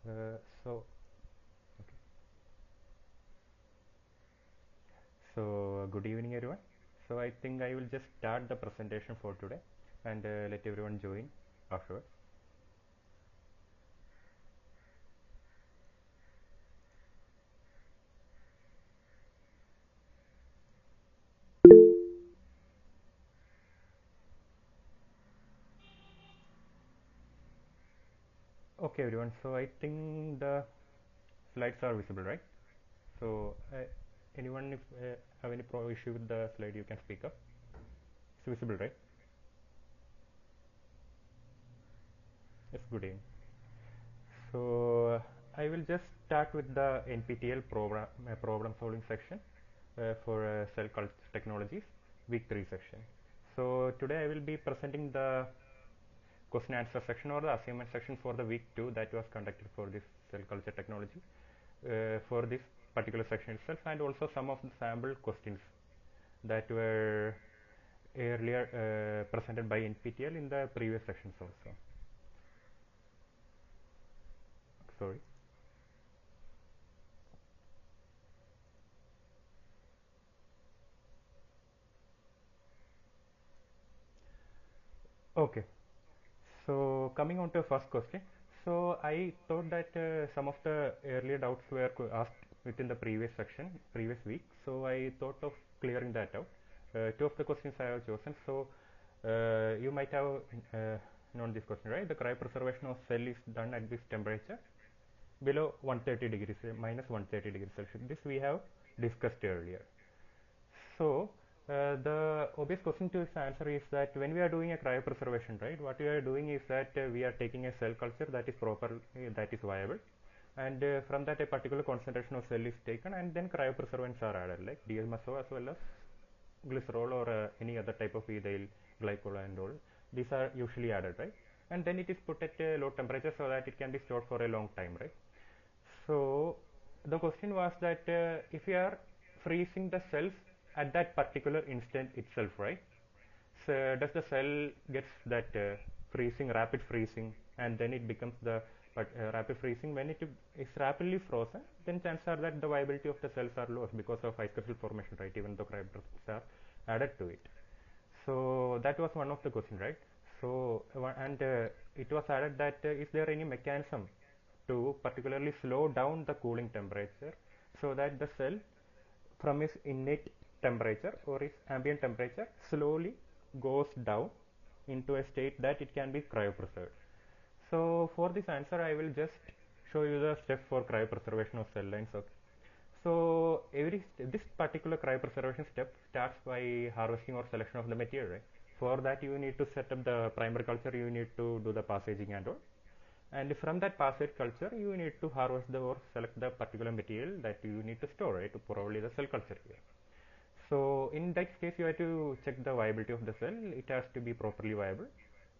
Uh, so, okay. Good evening, everyone. So, I think I will just start the presentation for today and let everyone join afterwards. Okay, everyone. So, I think the slides are visible, right? So, anyone if have any issue with the slide, you can speak up. It's visible, right? It's good evening. So, I will just start with the NPTEL problem solving section for cell culture technologies, week 3 section. So, today I will be presenting the question answer section or the assignment section for the week 2 that was conducted for this cell culture technology for this particular section itself, and also some of the sample questions that were earlier presented by NPTEL in the previous sections also. Sorry. Okay. So coming on to the first question, so I thought that some of the earlier doubts were asked within the previous section, previous week. So I thought of clearing that out. Two of the questions I have chosen. So you might have known this question, right? The cryopreservation of cell is done at this temperature below 130 degrees, minus 130 degrees Celsius. This we have discussed earlier. So the obvious question to this answer is that when we are doing a cryopreservation, right, what we are doing is that we are taking a cell culture that is proper, that is viable, and from that a particular concentration of cell is taken, and then cryopreservants are added, like DMSO as well as glycerol or any other type of ethyl glycol and all. These are usually added, right, and then it is put at a low temperature so that it can be stored for a long time, right. So the question was that if you are freezing the cells at that particular instant itself, right? So does the cell gets that freezing, rapid freezing, and then it becomes the rapid freezing when it is rapidly frozen? Then chances are that the viability of the cells are lost because of ice crystal formation, right? Even though cryoglycols are added to it. So that was one of the question, right? So and it was added that is there any mechanism to particularly slow down the cooling temperature so that the cell from its innate temperature or its ambient temperature slowly goes down into a state that it can be cryopreserved. So for this answer I will just show you the step for cryopreservation of cell lines. Okay. So this particular cryopreservation step starts by harvesting or selection of the material, right? For that you need to set up the primary culture, you need to do the passaging and all, and from that passage culture you need to harvest the or select the particular material that you need to store, right, to probably the cell culture here. So in that case you have to check the viability of the cell. It has to be properly viable.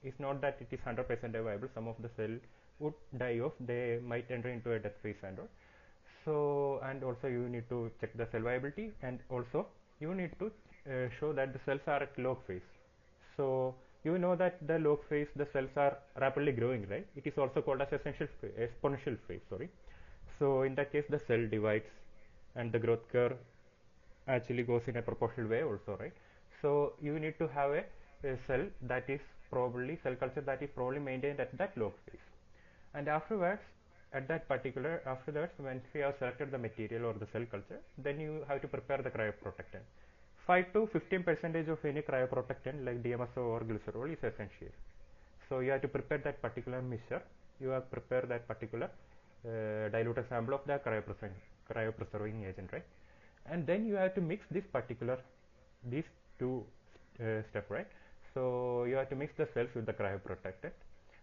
It's not that it is 100% viable. Some of the cell would die off, they might enter into a death phase and all. So and also you need to check the cell viability, and also you need to show that the cells are at log phase. So you know that the log phase the cells are rapidly growing, right? It is also called as exponential phase, sorry. So in that case the cell divides and the growth curve actually goes in a proportional way also, right? So you need to have a cell that is probably cell culture that is probably maintained at that log phase, and afterwards at that particular afterwards once we have selected the material or the cell culture, then you have to prepare the cryoprotectant. 5 to 15 percentage of any cryoprotectant like DMSO or glycerol is essential. So you have to prepare that particular mixture, you have to prepare that particular diluted sample of the cryopreserving agent, right? And then you have to mix this particular these two step, right? So you have to mix the cells with the cryoprotectant,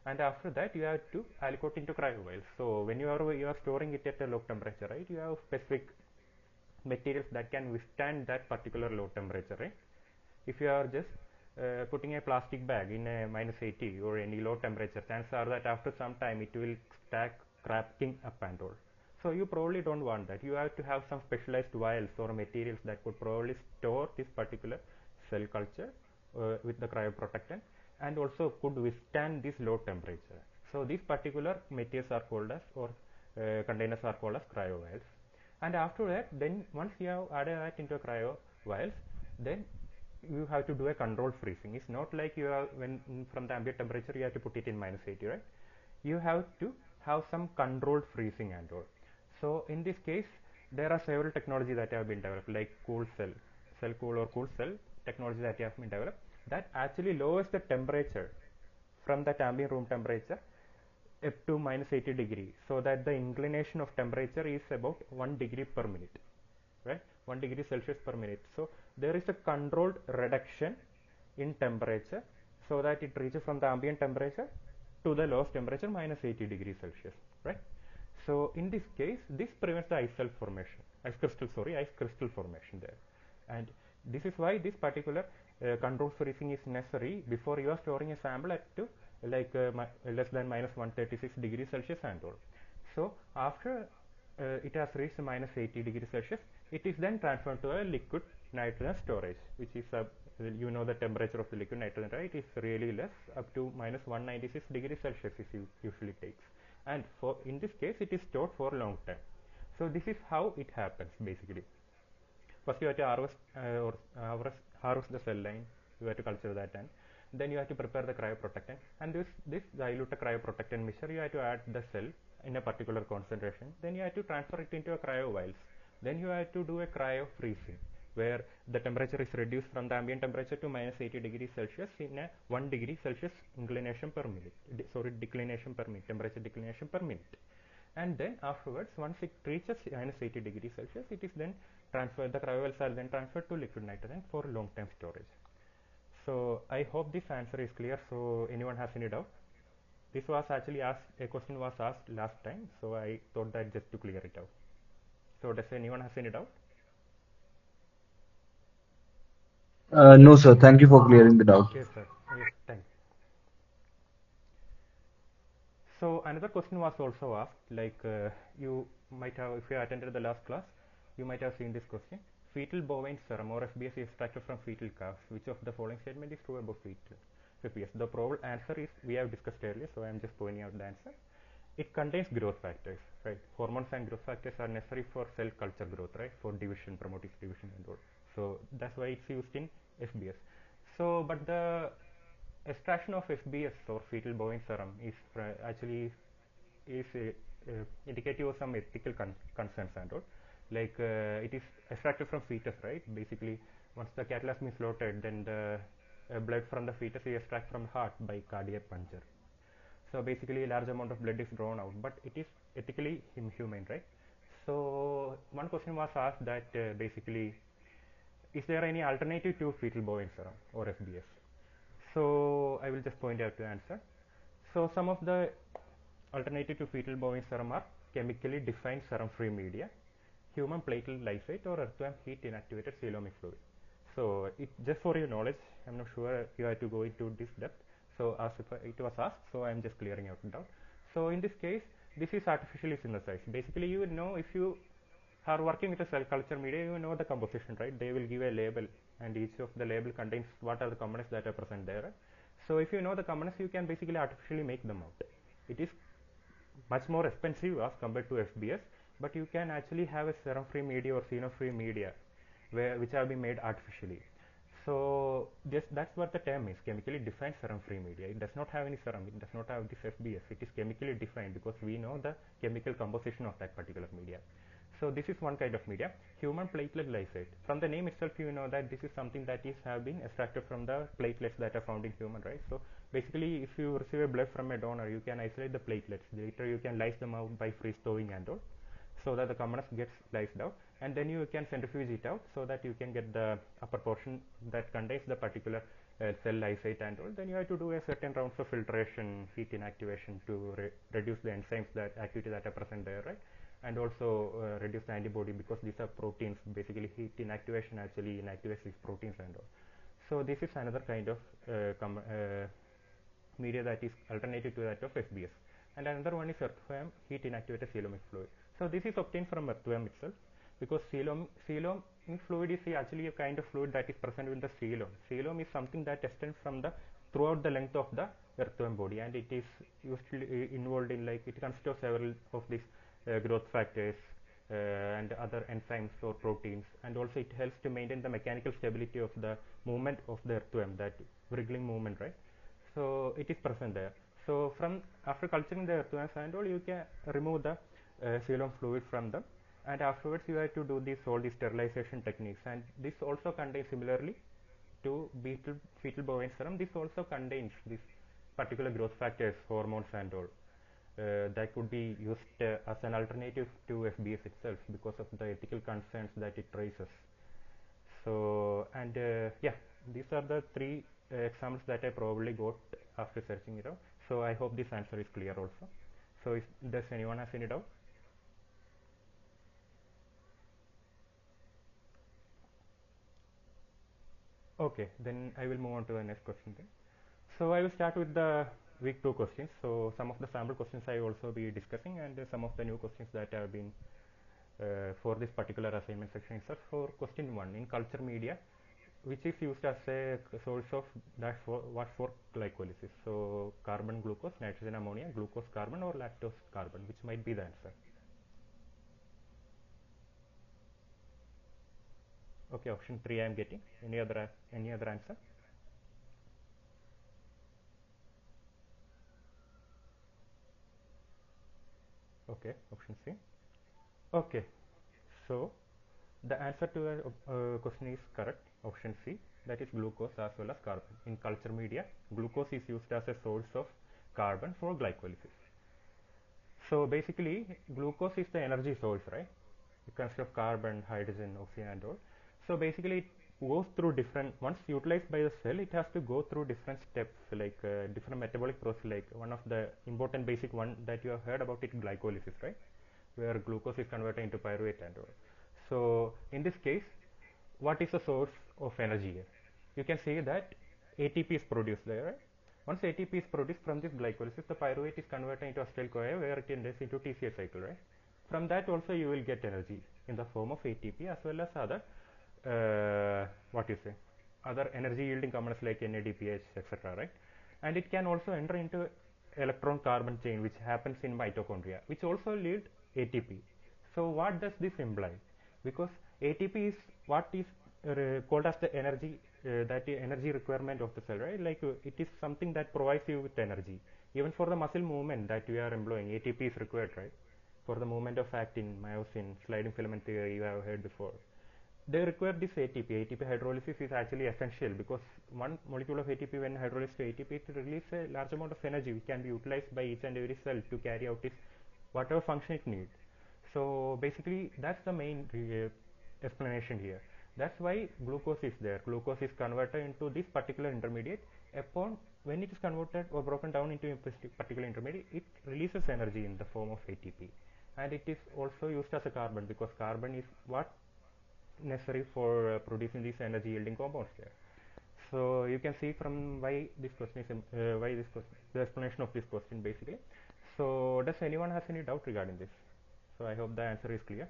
and after that you have to aliquot into cryo vials. So when you are storing it at a low temperature, right, you have specific materials that can withstand that particular low temperature, right? If you are just putting a plastic bag in a minus 80 or any low temperature, chances are that after some time it will start cracking up and all. So you probably don't want that. You have to have some specialized vials or materials that could probably store this particular cell culture with the cryoprotectant, and also could withstand this low temperature. So these particular materials are called as, or containers are called as cryo vials. And after that, then once you have added that into a cryo vials, then you have to do a controlled freezing. It's not like you have, when from the ambient temperature you have to put it in -80, right? You have to have some controlled freezing and all. So in this case, there are several technologies that have been developed, like cool cell cool or cool cell technology that have been developed, that actually lowers the temperature from that ambient room temperature up to -80 degree, so that the inclination of temperature is about 1 degree per minute, right? 1 degree Celsius per minute. So there is a controlled reduction in temperature, so that it reaches from the ambient temperature to the lowest temperature -80 degrees Celsius, right? So in this case, this prevents the ice crystal formation there. And this is why this particular control freezing is necessary before you are storing a sample at to like less than -136 degrees Celsius and all. So after it has reached -80 degrees Celsius, it is then transferred to a liquid nitrogen storage, which is you know the temperature of the liquid nitrogen, right? Is really less, up to -196 degrees Celsius it usually takes. And for in this case, it is stored for a long time. So this is how it happens basically. First you have to harvest the cell line, you have to culture that, and then you have to prepare the cryoprotectant, and this diluted cryoprotectant mixture you have to add the cell in a particular concentration, then you have to transfer it into a cryo vials, then you have to do a cryo freezing, where the temperature is reduced from the ambient temperature to -80 degrees Celsius in a 1 degree Celsius inclination per minute, declination per minute, temperature declination per minute. And then afterwards, once it reaches -80 degrees Celsius, it is then transferred, the cryovials are then transferred to liquid nitrogen for long time storage. So I hope this answer is clear. So anyone has any doubt? This was actually asked, a question was asked last time, so I thought that just to clear it out. So does anyone has any doubt? No, sir. Thank you for clearing the doubt. Yes, sir. Yes, thanks. So another question was also asked, like you might have, if you attended the last class, you might have seen this question. Fetal bovine serum or FBS is extracted from fetal calves. Which of the following statement is true about fetal FBS? The probable answer is, we have discussed earlier, so I am just pointing out the answer. It contains growth factors, right? Hormones and growth factors are necessary for cell culture growth, right? For division, promoting division and all. So that's why it's used in FBS. So, but the extraction of FBS or fetal bovine serum is actually is indicative of some ethical concerns and all. Like it is extracted from fetus, right? Basically, once the cattle has been slaughtered, then the blood from the fetus is extracted from the heart by cardiac puncture. So basically, a large amount of blood is drawn out, but it is ethically inhumane, right? So one question was asked that basically, is there any alternative to fetal bovine serum or FBS? So I will just point out the answer. So some of the alternative to fetal bovine serum are chemically defined serum-free media, human platelet lysate, or earthworm heat inactivated coelomic fluid. So just for your knowledge, I'm not sure you have to go into this depth. So as if it was asked, so I'm just clearing out the doubt. So in this case, this is artificially synthesized. Basically, you know, if you are working with a cell culture media, you know the composition, right? They will give a label, and each of the label contains what are the components that are present there. So if you know the components, you can basically artificially make them out. It is much more expensive as compared to FBS, but you can actually have a serum-free media or xeno-free media which have been made artificially. So that's what the term is, chemically defined serum-free media. It does not have any serum, it does not have this FBS. It is chemically defined because we know the chemical composition of that particular media. So this is one kind of media, human platelet lysate. From the name itself, you know that this is something that is have been extracted from the platelets that are found in human, right? So basically, if you receive a blood from a donor, you can isolate the platelets. Later, you can lyse them out by freeze thawing and all, so that the components gets lysed out, and then you can centrifuge it out so that you can get the upper portion that contains the particular cell lysate and all. Then you have to do a certain rounds of filtration, heat inactivation to reduce the enzymes that activity that are present there, right? And also reduce the antibody, because these are proteins. Basically, heat inactivation actually inactivates these proteins and all. So this is another kind of media that is alternative to that of FBS. And another one is earthworm heat inactivated coelomic fluid. So this is obtained from earthworm itself, because coelomic fluid is actually a kind of fluid that is present in the coelom. Coelom is something that extends from the throughout the length of the earthworm body, and it is usually involved in, like, it consists of several of these growth factors and other enzymes or proteins, and also it helps to maintain the mechanical stability of the movement of the earthworm, that wriggling movement, right? So it is present there. So from after culturing the earthworms and all, you can remove the xylem fluid from them, and afterwards you have to do all these sterilization techniques, and this also contains, similarly to fetal bovine serum, this also contains this particular growth factors, hormones and all, that could be used as an alternative to FBS itself because of the ethical concerns that it raises. So, and yeah, these are the three examples that I probably got after searching it out. So I hope this answer is clear also. So if does anyone has any doubt? Okay, then I will move on to the next question then. So I will start with the week 2 questions. So some of the sample questions I will also be discussing, and some of the new questions that have been for this particular assignment section itself. For question 1, in culture media, which is used as a source of what for glycolysis? So carbon glucose, nitrogen ammonia, glucose carbon, or lactose carbon, which might be the answer. Okay, option 3 I am getting. Any other answer? Okay, option C. Okay, so the answer to the question is correct, option C, that is glucose as well as carbon. In culture media, glucose is used as a source of carbon for glycolysis. So basically, glucose is the energy source, right? It consists of carbon, hydrogen, oxygen, and all. So basically, it goes through different. Once utilized by the cell, it has to go through different steps, like different metabolic process. Like one of the important basic one that you have heard about it, glycolysis, right? Where glucose is converted into pyruvate and all. So in this case, what is the source of energy here? You can see that ATP is produced there, right? Once ATP is produced from this glycolysis, the pyruvate is converted into acetyl-CoA, where it enters into TCA cycle, right? From that also you will get energy in the form of ATP as well as other what you say, other energy yielding components like NADPH, etc., right? And it can also enter into electron carbon chain, which happens in mitochondria, which also yield ATP. So what does this imply? Because ATP is what is called as the energy, that energy requirement of the cell, right? Like it is something that provides you with energy. Even for the muscle movement that we are employing, ATP is required, right? For the movement of actin, myosin, sliding filament theory you have heard before. They require this ATP. ATP hydrolysis is actually essential because one molecule of ATP, when hydrolyzed to ATP, it releases a large amount of energy which can be utilized by each and every cell to carry out its whatever function it needs. So basically, that's the main explanation here. That's why glucose is there. Glucose is converted into this particular intermediate. Upon when it is converted or broken down into a particular intermediate, it releases energy in the form of ATP, and it is also used as a carbon because carbon is what necessary for producing these energy yielding compounds there. So you can see from why this question is why this question, the explanation of this question basically. So does anyone has any doubt regarding this? So I hope the answer is clear.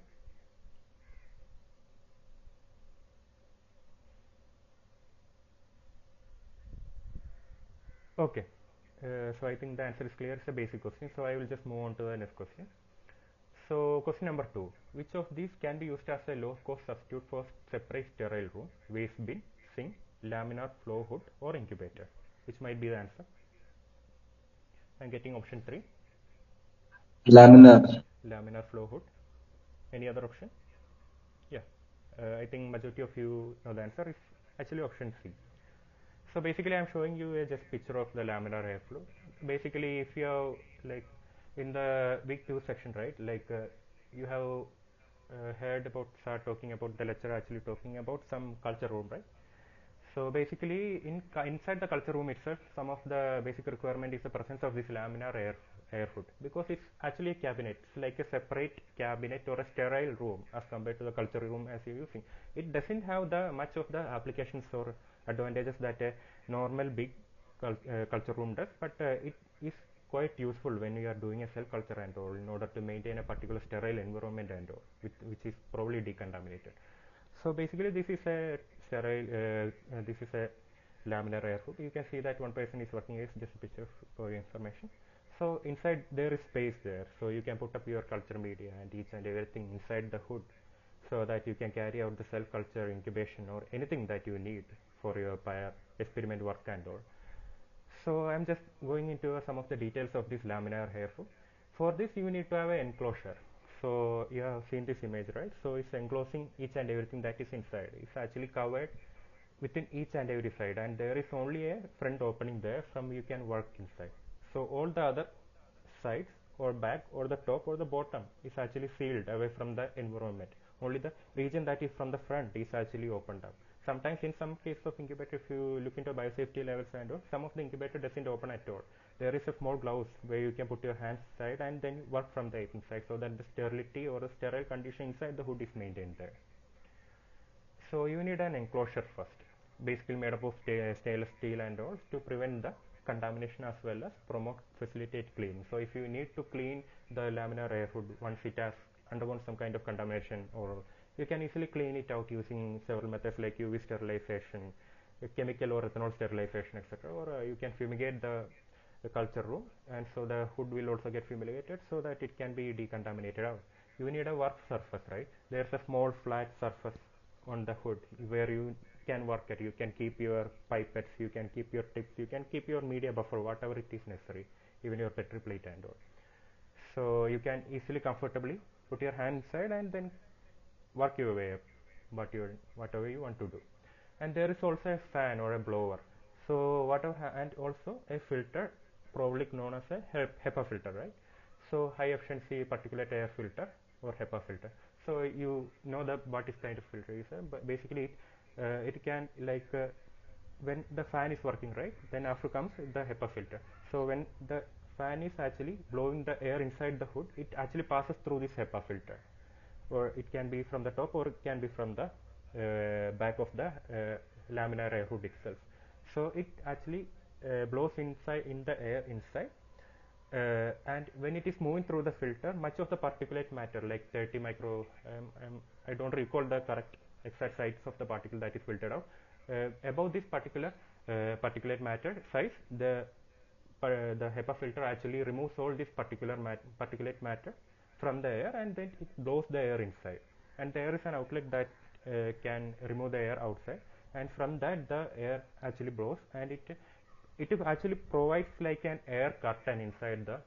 Okay, so I think the answer is clear. It's a basic question, so I will just move on to the next question. So question number 2, which of these can be used as a low cost substitute for separate sterile room, waste bin, sink, laminar flow hood, or incubator? Which might be the answer? I'm getting option 3, Laminar. laminar flow hood. Any other option? Yeah, I think majority of you know the answer is actually option C. So basically, I'm showing you a just picture of the laminar airflow. Basically, if you have like in the week 2 section, right? Like you have heard about start talking about the lecturer actually talking about some culture room, right? So basically, inside the culture room itself, some of the basic requirement is the presence of this laminar air hood because it's actually a cabinet. It's like a separate cabinet or a sterile room as compared to the culture room as you're using. It doesn't have the much of the applications or advantages that a normal big culture room does, but it is quite useful when you are doing a cell culture and all in order to maintain a particular sterile environment and all, which is probably decontaminated. So basically, this is a sterile. This is a laminar air hood. You can see that one person is working. Is just a picture for your information. So inside there is space there, so you can put up your culture media and each and everything inside the hood, so that you can carry out the cell culture incubation or anything that you need for your experiment work and all. So I'm just going into some of the details of this laminar hair hood. For this you need to have an enclosure. So you have seen this image, right? So it's enclosing each and everything that is inside. It's actually covered within each and every side, and there is only a front opening there from you can work inside. So all the other sides or back or the top or the bottom is actually sealed away from the environment. Only the region that is from the front is actually opened up. Sometimes in some case of incubator, if you look into biosafety levels and all, some of the incubator doesn't open at all. There is a small gloves where you can put your hands inside and then work from the inside, so that the sterility or the sterile condition inside the hood is maintained there. So you need an enclosure first, basically made up of stainless steel and all, to prevent the contamination as well as promote facilitate cleaning. So if you need to clean the laminar air hood once it has undergone some kind of contamination, or you can easily clean it out using several methods like UV sterilization, chemical or ethanol sterilization, etc. Or you can fumigate the culture room, and so the hood will also get fumigated so that it can be decontaminated out. You need a work surface, right? There's a small flat surface on the hood where you can work at. You can keep your pipettes, you can keep your tips, you can keep your media buffer, whatever it is necessary, even your petri plate and all. So you can easily comfortably put your hand inside and then work your way up whatever you want to do. And there is also a fan or a blower, so whatever, and also a filter, probably known as a HEPA filter, right? So high efficiency particulate air filter or HEPA filter. So you know that what is kind of filter is, but basically it can like when the fan is working, right, then after comes the HEPA filter. So when the fan is actually blowing the air inside the hood, it actually passes through this HEPA filter, or it can be from the top or it can be from the back of the laminar air hood itself. So it actually blows inside in the air inside, and when it is moving through the filter, much of the particulate matter like 30 micro, I don't recall the correct exact size of the particle that is filtered out. Above this particular particulate matter size, the HEPA filter actually removes all this particulate matter from the air, and then it blows the air inside, and there is an outlet that can remove the air outside, and from that the air actually blows, and it actually provides like an air curtain inside the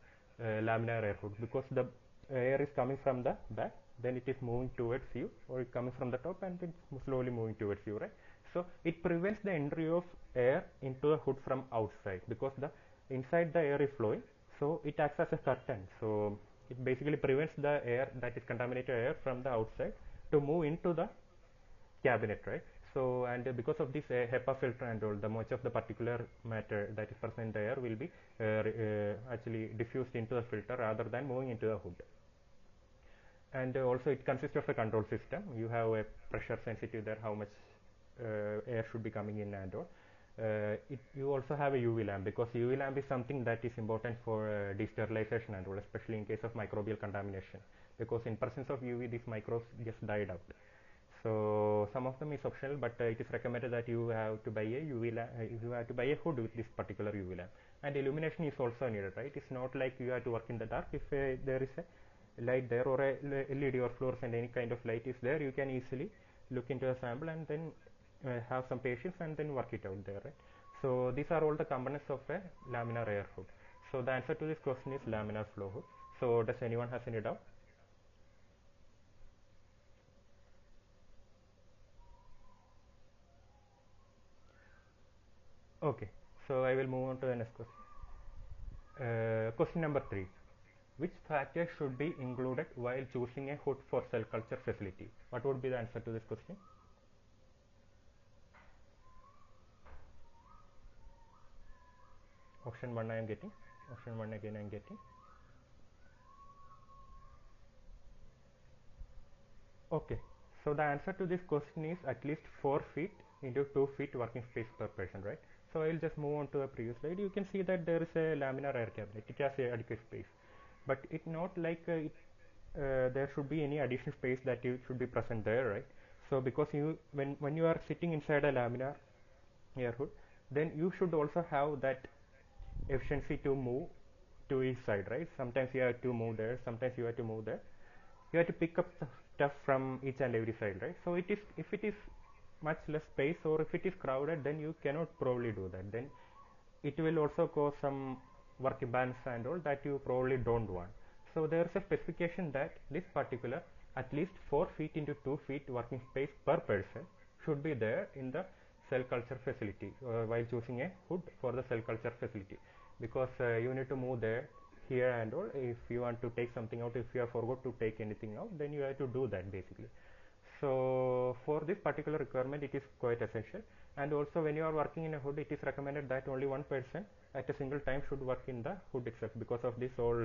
laminar air hood, because the air is coming from the back, then it is moving towards you, or it coming from the top and then slowly moving towards you, right? So it prevents the entry of air into the hood from outside, because the inside the air is flowing, so it acts as a curtain. So it basically prevents the air, that is contaminated air, from the outside to move into the cabinet, right? So, and because of this HEPA filter and all, the much of the particular matter that is present in the air will be actually diffused into the filter rather than moving into the hood. And also it consists of a control system. You have a pressure sensitive there, how much air should be coming in and all. You also have a UV lamp, because UV lamp is something that is important for desterilization and all, especially in case of microbial contamination, because in presence of UV these microbes just died out. So some of them is optional, but it is recommended that you have to buy a UV lamp, you have to buy a hood with this particular UV lamp. And illumination is also needed, right? It's not like you have to work in the dark. If there is a light there, or a LED or fluorescent, any kind of light is there, you can easily look into a sample and then have some patience and then work it out there, right? So these are all the components of a laminar air hood. So the answer to this question is laminar flow hood. So does anyone has any doubt? Okay, so I will move on to the next question. Question number 3. Which factors should be included while choosing a hood for cell culture facility? What would be the answer to this question? Option 1 I am getting. Option 1 again I am getting. Okay, so the answer to this question is at least 4 feet into 2 feet working space per person, right? So I will just move on to the previous slide. You can see that there is a laminar air cabinet. It has a adequate space, but it not like there should be any additional space that you should be present there, right? So because you when you are sitting inside a laminar air hood, then you should also have that efficiency to move to each side, right? Sometimes you have to move there, sometimes you have to move there. You have to pick up stuff from each and every side, right? So it is, if it is much less space or if it is crowded, then you cannot probably do that. Then it will also cause some work imbalance and all that you probably don't want. So there is a specification that this particular at least 4 feet into 2 feet working space per person should be there in the cell culture facility while choosing a hood for the cell culture facility, because you need to move there, here and all. If you want to take something out, if you have forgot to take anything out, then you have to do that basically. So for this particular requirement it is quite essential. And also when you are working in a hood, it is recommended that only one person at a single time should work in the hood itself, because of this all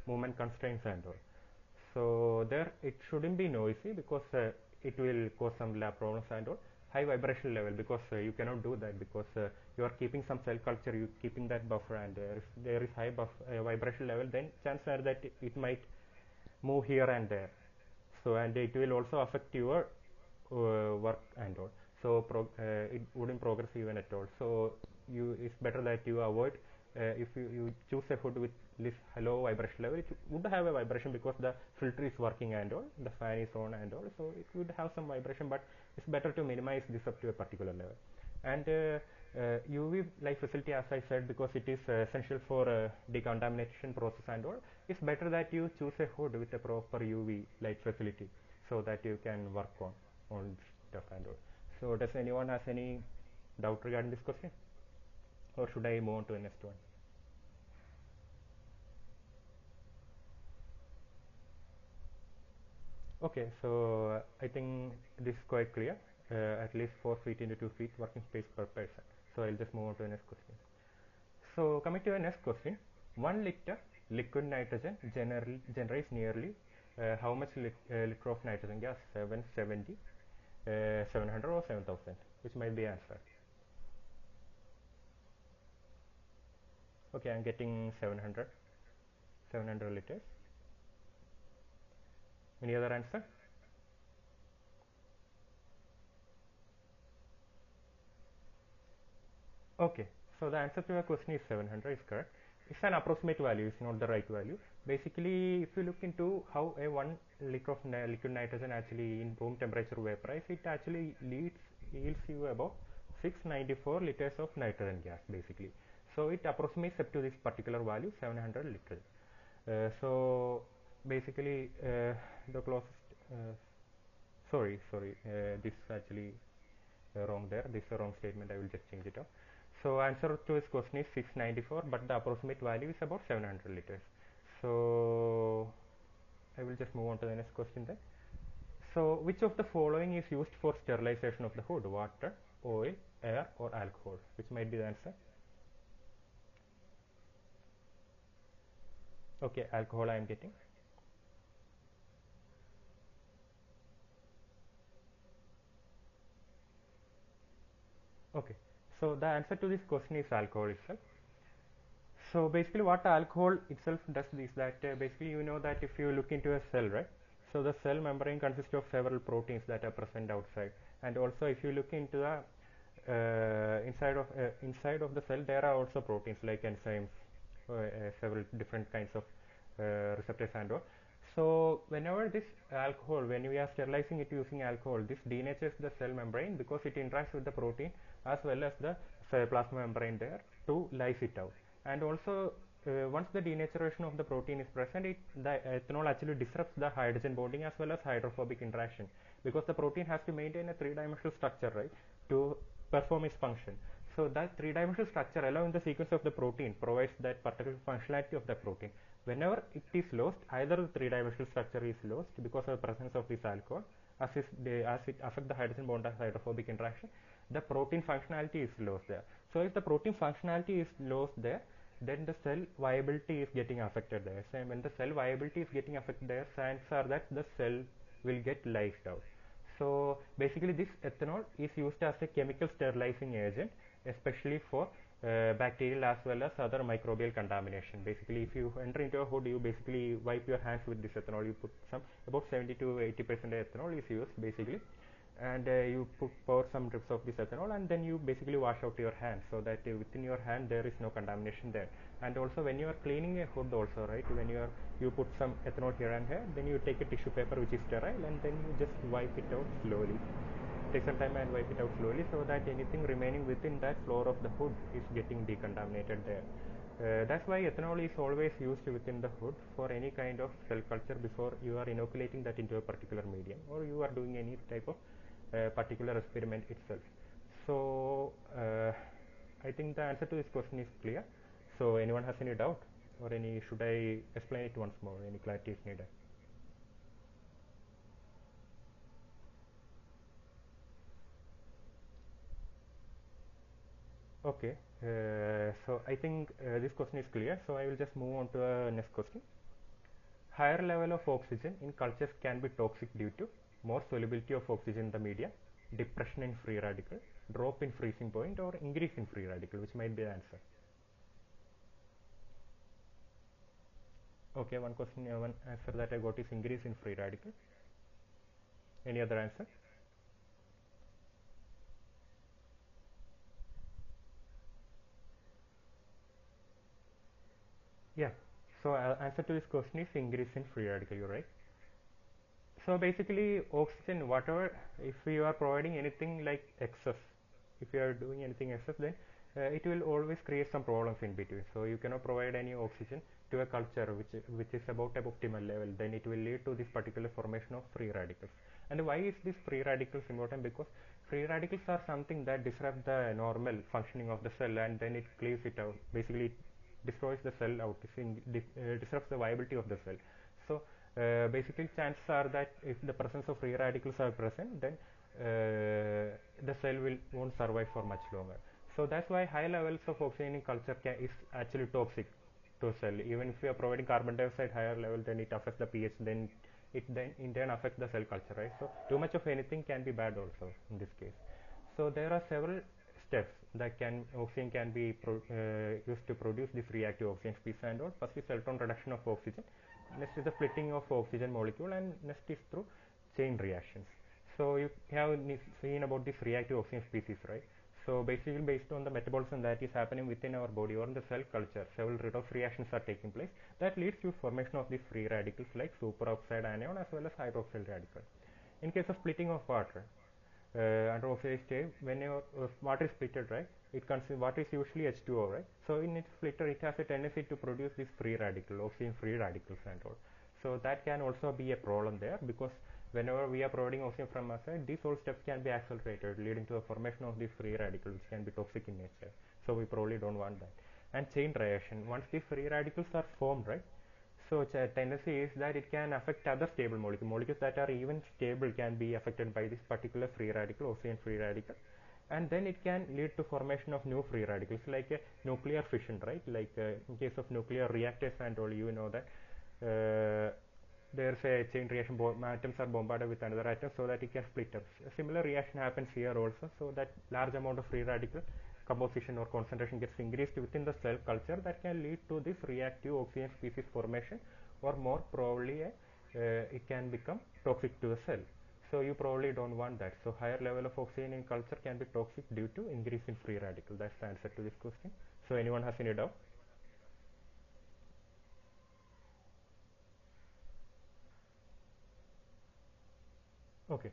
movement constraints and all. So there it shouldn't be noisy, because it will cause some lab problems and all. High vibration level, because you cannot do that, because you are keeping some cell culture, you keeping that buffer, and if there is high vibration level, then chances are that it might move here and there. So and it will also affect your work and all. So it wouldn't progress even at all. So it's better that you avoid, if you choose a hood with this low vibration level, it would have a vibration because the filter is working and all, the fan is on and all, so it would have some vibration, but it's better to minimize this up to a particular level. And UV light facility, as I said, because it is essential for decontamination process and all, it's better that you choose a hood with a proper UV light facility, so that you can work on stuff and all. So does anyone has any doubt regarding this question, or should I move on to the next one? Okay, so I think this is quite clear. At least 4 feet into 2 feet working space per person. So I'll just move on to the next question. So coming to the next question, 1 liter liquid nitrogen generates nearly how much liter of nitrogen gas? 770, 700 or 7000, which might be answer. Okay, I'm getting 700 liters. Any other answer? Okay, so the answer to your question is 700 is correct. It's an approximate value, it's not the right value. Basically, if you look into how a 1 liter of liquid nitrogen actually in room temperature vaporize, it actually yields you about 694 liters of nitrogen gas basically. So it approximates up to this particular value, 700 liters. So basically, the closest, this actually wrong there. This is a wrong statement. I will just change it up. So answer to this question is 694, but the approximate value is about 700 liters. So I will just move on to the next question then. So which of the following is used for sterilization of the hood? Water, oil, air, or alcohol? Which might be the answer? Okay, alcohol I am getting. Okay, so the answer to this question is alcohol itself. So basically what alcohol itself does is that basically you know that if you look into a cell, right? So the cell membrane consists of several proteins that are present outside, and also if you look into the inside of the cell, there are also proteins like enzymes, several different kinds of receptors and all. So whenever this alcohol, when we are sterilizing it using alcohol, this denatures the cell membrane because it interacts with the protein as well as the plasma membrane there to lyse it out. And also once the denaturation of the protein is present, the ethanol actually disrupts the hydrogen bonding as well as hydrophobic interaction, because the protein has to maintain a three-dimensional structure, right, to perform its function. So that three-dimensional structure along the sequence of the protein provides that particular functionality of the protein. Whenever it is lost, either the three-dimensional structure is lost because of the presence of this alcohol, as it affects the hydrogen bond as hydrophobic interaction, the protein functionality is lost there. So if the protein functionality is lost there, then the cell viability is getting affected there. So when the cell viability is getting affected there, chances are that the cell will get lysed out. So basically this ethanol is used as a chemical sterilizing agent, especially for bacterial as well as other microbial contamination. Basically if you enter into a hood, you basically wipe your hands with this ethanol. You put some, about 70 to 80% ethanol is used basically, and you pour some drips of this ethanol, and then you basically wash out your hands, so that within your hand there is no contamination there. And also when you are cleaning a hood also, right, when you put some ethanol here and here, then you take a tissue paper which is sterile and then you just wipe it out slowly. Take some time and wipe it out slowly so that anything remaining within that floor of the hood is getting decontaminated there. That's why ethanol is always used within the hood for any kind of cell culture before you are inoculating that into a particular medium or you are doing any type of particular experiment itself. So I think the answer to this question is clear. So anyone has any doubt or any, should I explain it once more? Any clarity is needed? Okay, so I think this question is clear. So I will just move on to the next question. Higher level of oxygen in cultures can be toxic due to more solubility of oxygen in the media, depression in free radical, drop in freezing point, or increase in free radical, which might be the answer. Okay, one answer that I got is increase in free radical. Any other answer? Yeah. So answer to this question is increase in free radical. You're right. So basically, oxygen, whatever, if you are providing anything like excess, if you are doing anything excess, then it will always create some problems in between. So you cannot provide any oxygen to a culture which is about an optimal level. Then it will lead to this particular formation of free radicals. And why is this free radicals important? Because free radicals are something that disrupt the normal functioning of the cell, and then it cleaves it out. Basically, it destroys the cell out, disrupts the viability of the cell. So basically chances are that if the presence of free radicals are present, then the cell won't survive for much longer. So that's why high levels of oxygen in culture is actually toxic to cell. Even if we are providing carbon dioxide higher level, then it affects the pH, then it then in turn affects the cell culture, right? So too much of anything can be bad also in this case. So there are several steps that oxygen can be used to produce this reactive oxygen species and all. First is electron reduction of oxygen, next is the splitting of oxygen molecule, and next is through chain reactions. So you have seen about this reactive oxygen species, right? So basically based on the metabolism that is happening within our body or in the cell culture, several redox reactions are taking place that leads to formation of these free radicals like superoxide anion as well as hydroxyl radical. In case of splitting of water, under oxidized state, whenever water is splitted, right, it consists water is usually H2O, right? So in its splitter, it has a tendency to produce this free radical, oxygen free radicals and all. So that can also be a problem there, because whenever we are providing oxygen from outside, these whole steps can be accelerated, leading to the formation of this free radical, which can be toxic in nature. So we probably don't want that. And chain reaction, once these free radicals are formed, right, so tendency is that it can affect other stable molecules. Molecules that are even stable can be affected by this particular free radical, oxygen free radical, and then it can lead to formation of new free radicals like a nuclear fission, right? Like in case of nuclear reactors and all, you know that there's a chain reaction, atoms are bombarded with another atom so that it can split up. A similar reaction happens here also, so that large amount of free radical composition or concentration gets increased within the cell culture, that can lead to this reactive oxygen species formation, or more probably it can become toxic to the cell. So you probably don't want that. So higher level of oxygen in culture can be toxic due to increase in free radical. That's the answer to this question. So anyone has any doubt? Okay.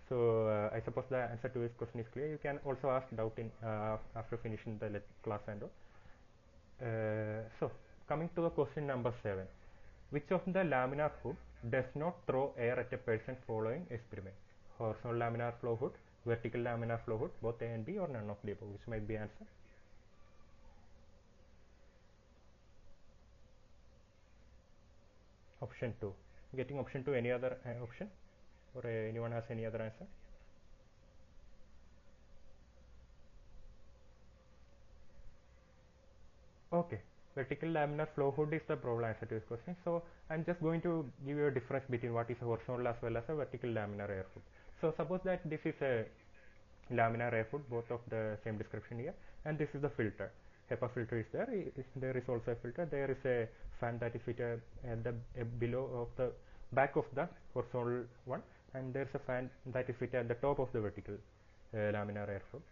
So I suppose the answer to this question is clear. You can also ask doubt in after finishing the class and all. So coming to the question number 7. Which of the laminar hood does not throw air at a person following experiment? Horizontal laminar flow hood, vertical laminar flow hood, both A and B, or none of the above, which might be answer. Option 2. Getting option 2, any other option? Or anyone has any other answer? Okay. Vertical laminar flow hood is the probable answer to this question. So I'm just going to give you a difference between what is a horizontal as well as a vertical laminar air hood. So suppose that this is a laminar air hood, both of the same description here, and this is the filter. HEPA filter is there. There is also a filter. There is a fan that is fitted at the below of the back of the horizontal one, and there's a fan that is fitted at the top of the vertical laminar air hood.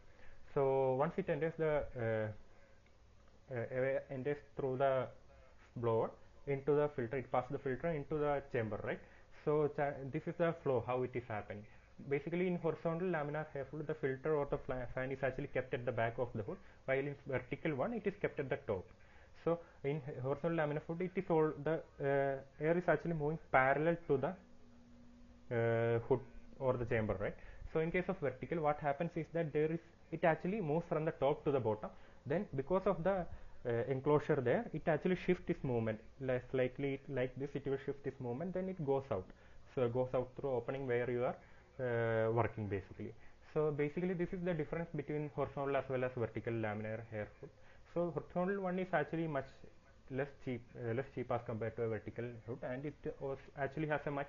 So once it enters the air enters through the blower into the filter. It passes the filter into the chamber, right? So this is the flow, how it is happening. Basically, in horizontal laminar hair fluid, the filter or the fan is actually kept at the back of the hood, while in vertical one, it is kept at the top. So in horizontal laminar fluid, it is all the air is actually moving parallel to the hood or the chamber, right? So in case of vertical, what happens is that it actually moves from the top to the bottom. Then because of the enclosure there, it actually shifts its movement. Less likely like this, it will shift its movement. Then it goes out. So it goes out through opening where you are working basically. So basically, this is the difference between horizontal as well as vertical laminar hair hood. So horizontal one is actually much less cheap as compared to a vertical hood, and it actually has a much,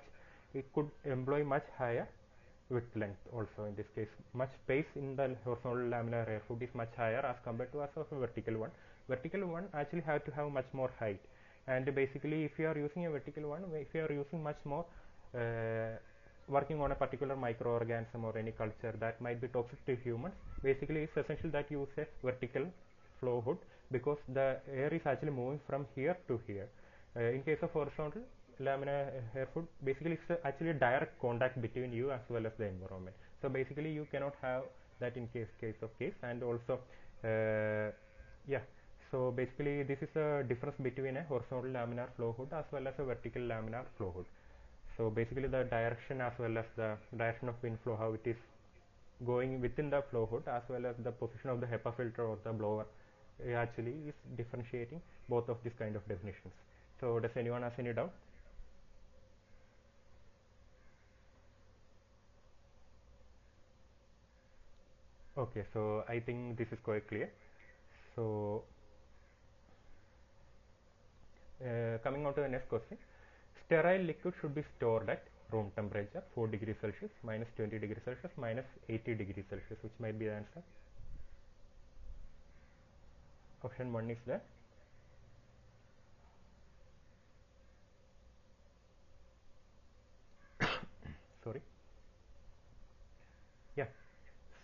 it could employ much higher width length also. In this case, much space in the horizontal laminar hair hood is much higher as compared to as of a vertical one. Vertical one actually have to have much more height, and basically if you are using a vertical one, if you are using much more working on a particular microorganism or any culture that might be toxic to humans, basically it's essential that you use a vertical flow hood, because the air is actually moving from here to here. In case of horizontal laminar hair hood, basically it's actually a direct contact between you as well as the environment. So basically you cannot have that in case of case. And also yeah, so basically this is a difference between a horizontal laminar flow hood as well as a vertical laminar flow hood. So basically the direction as well as the direction of wind flow, how it is going within the flow hood, as well as the position of the HEPA filter or the blower, actually is differentiating both of these kind of definitions. So does anyone have any doubt? Okay, so I think this is quite clear. So coming on to the next question. Sterile liquid should be stored at room temperature 4 degrees Celsius, minus 20 degrees Celsius, minus 80 degrees Celsius. Which might be the answer? Option 1 is the sorry, yeah.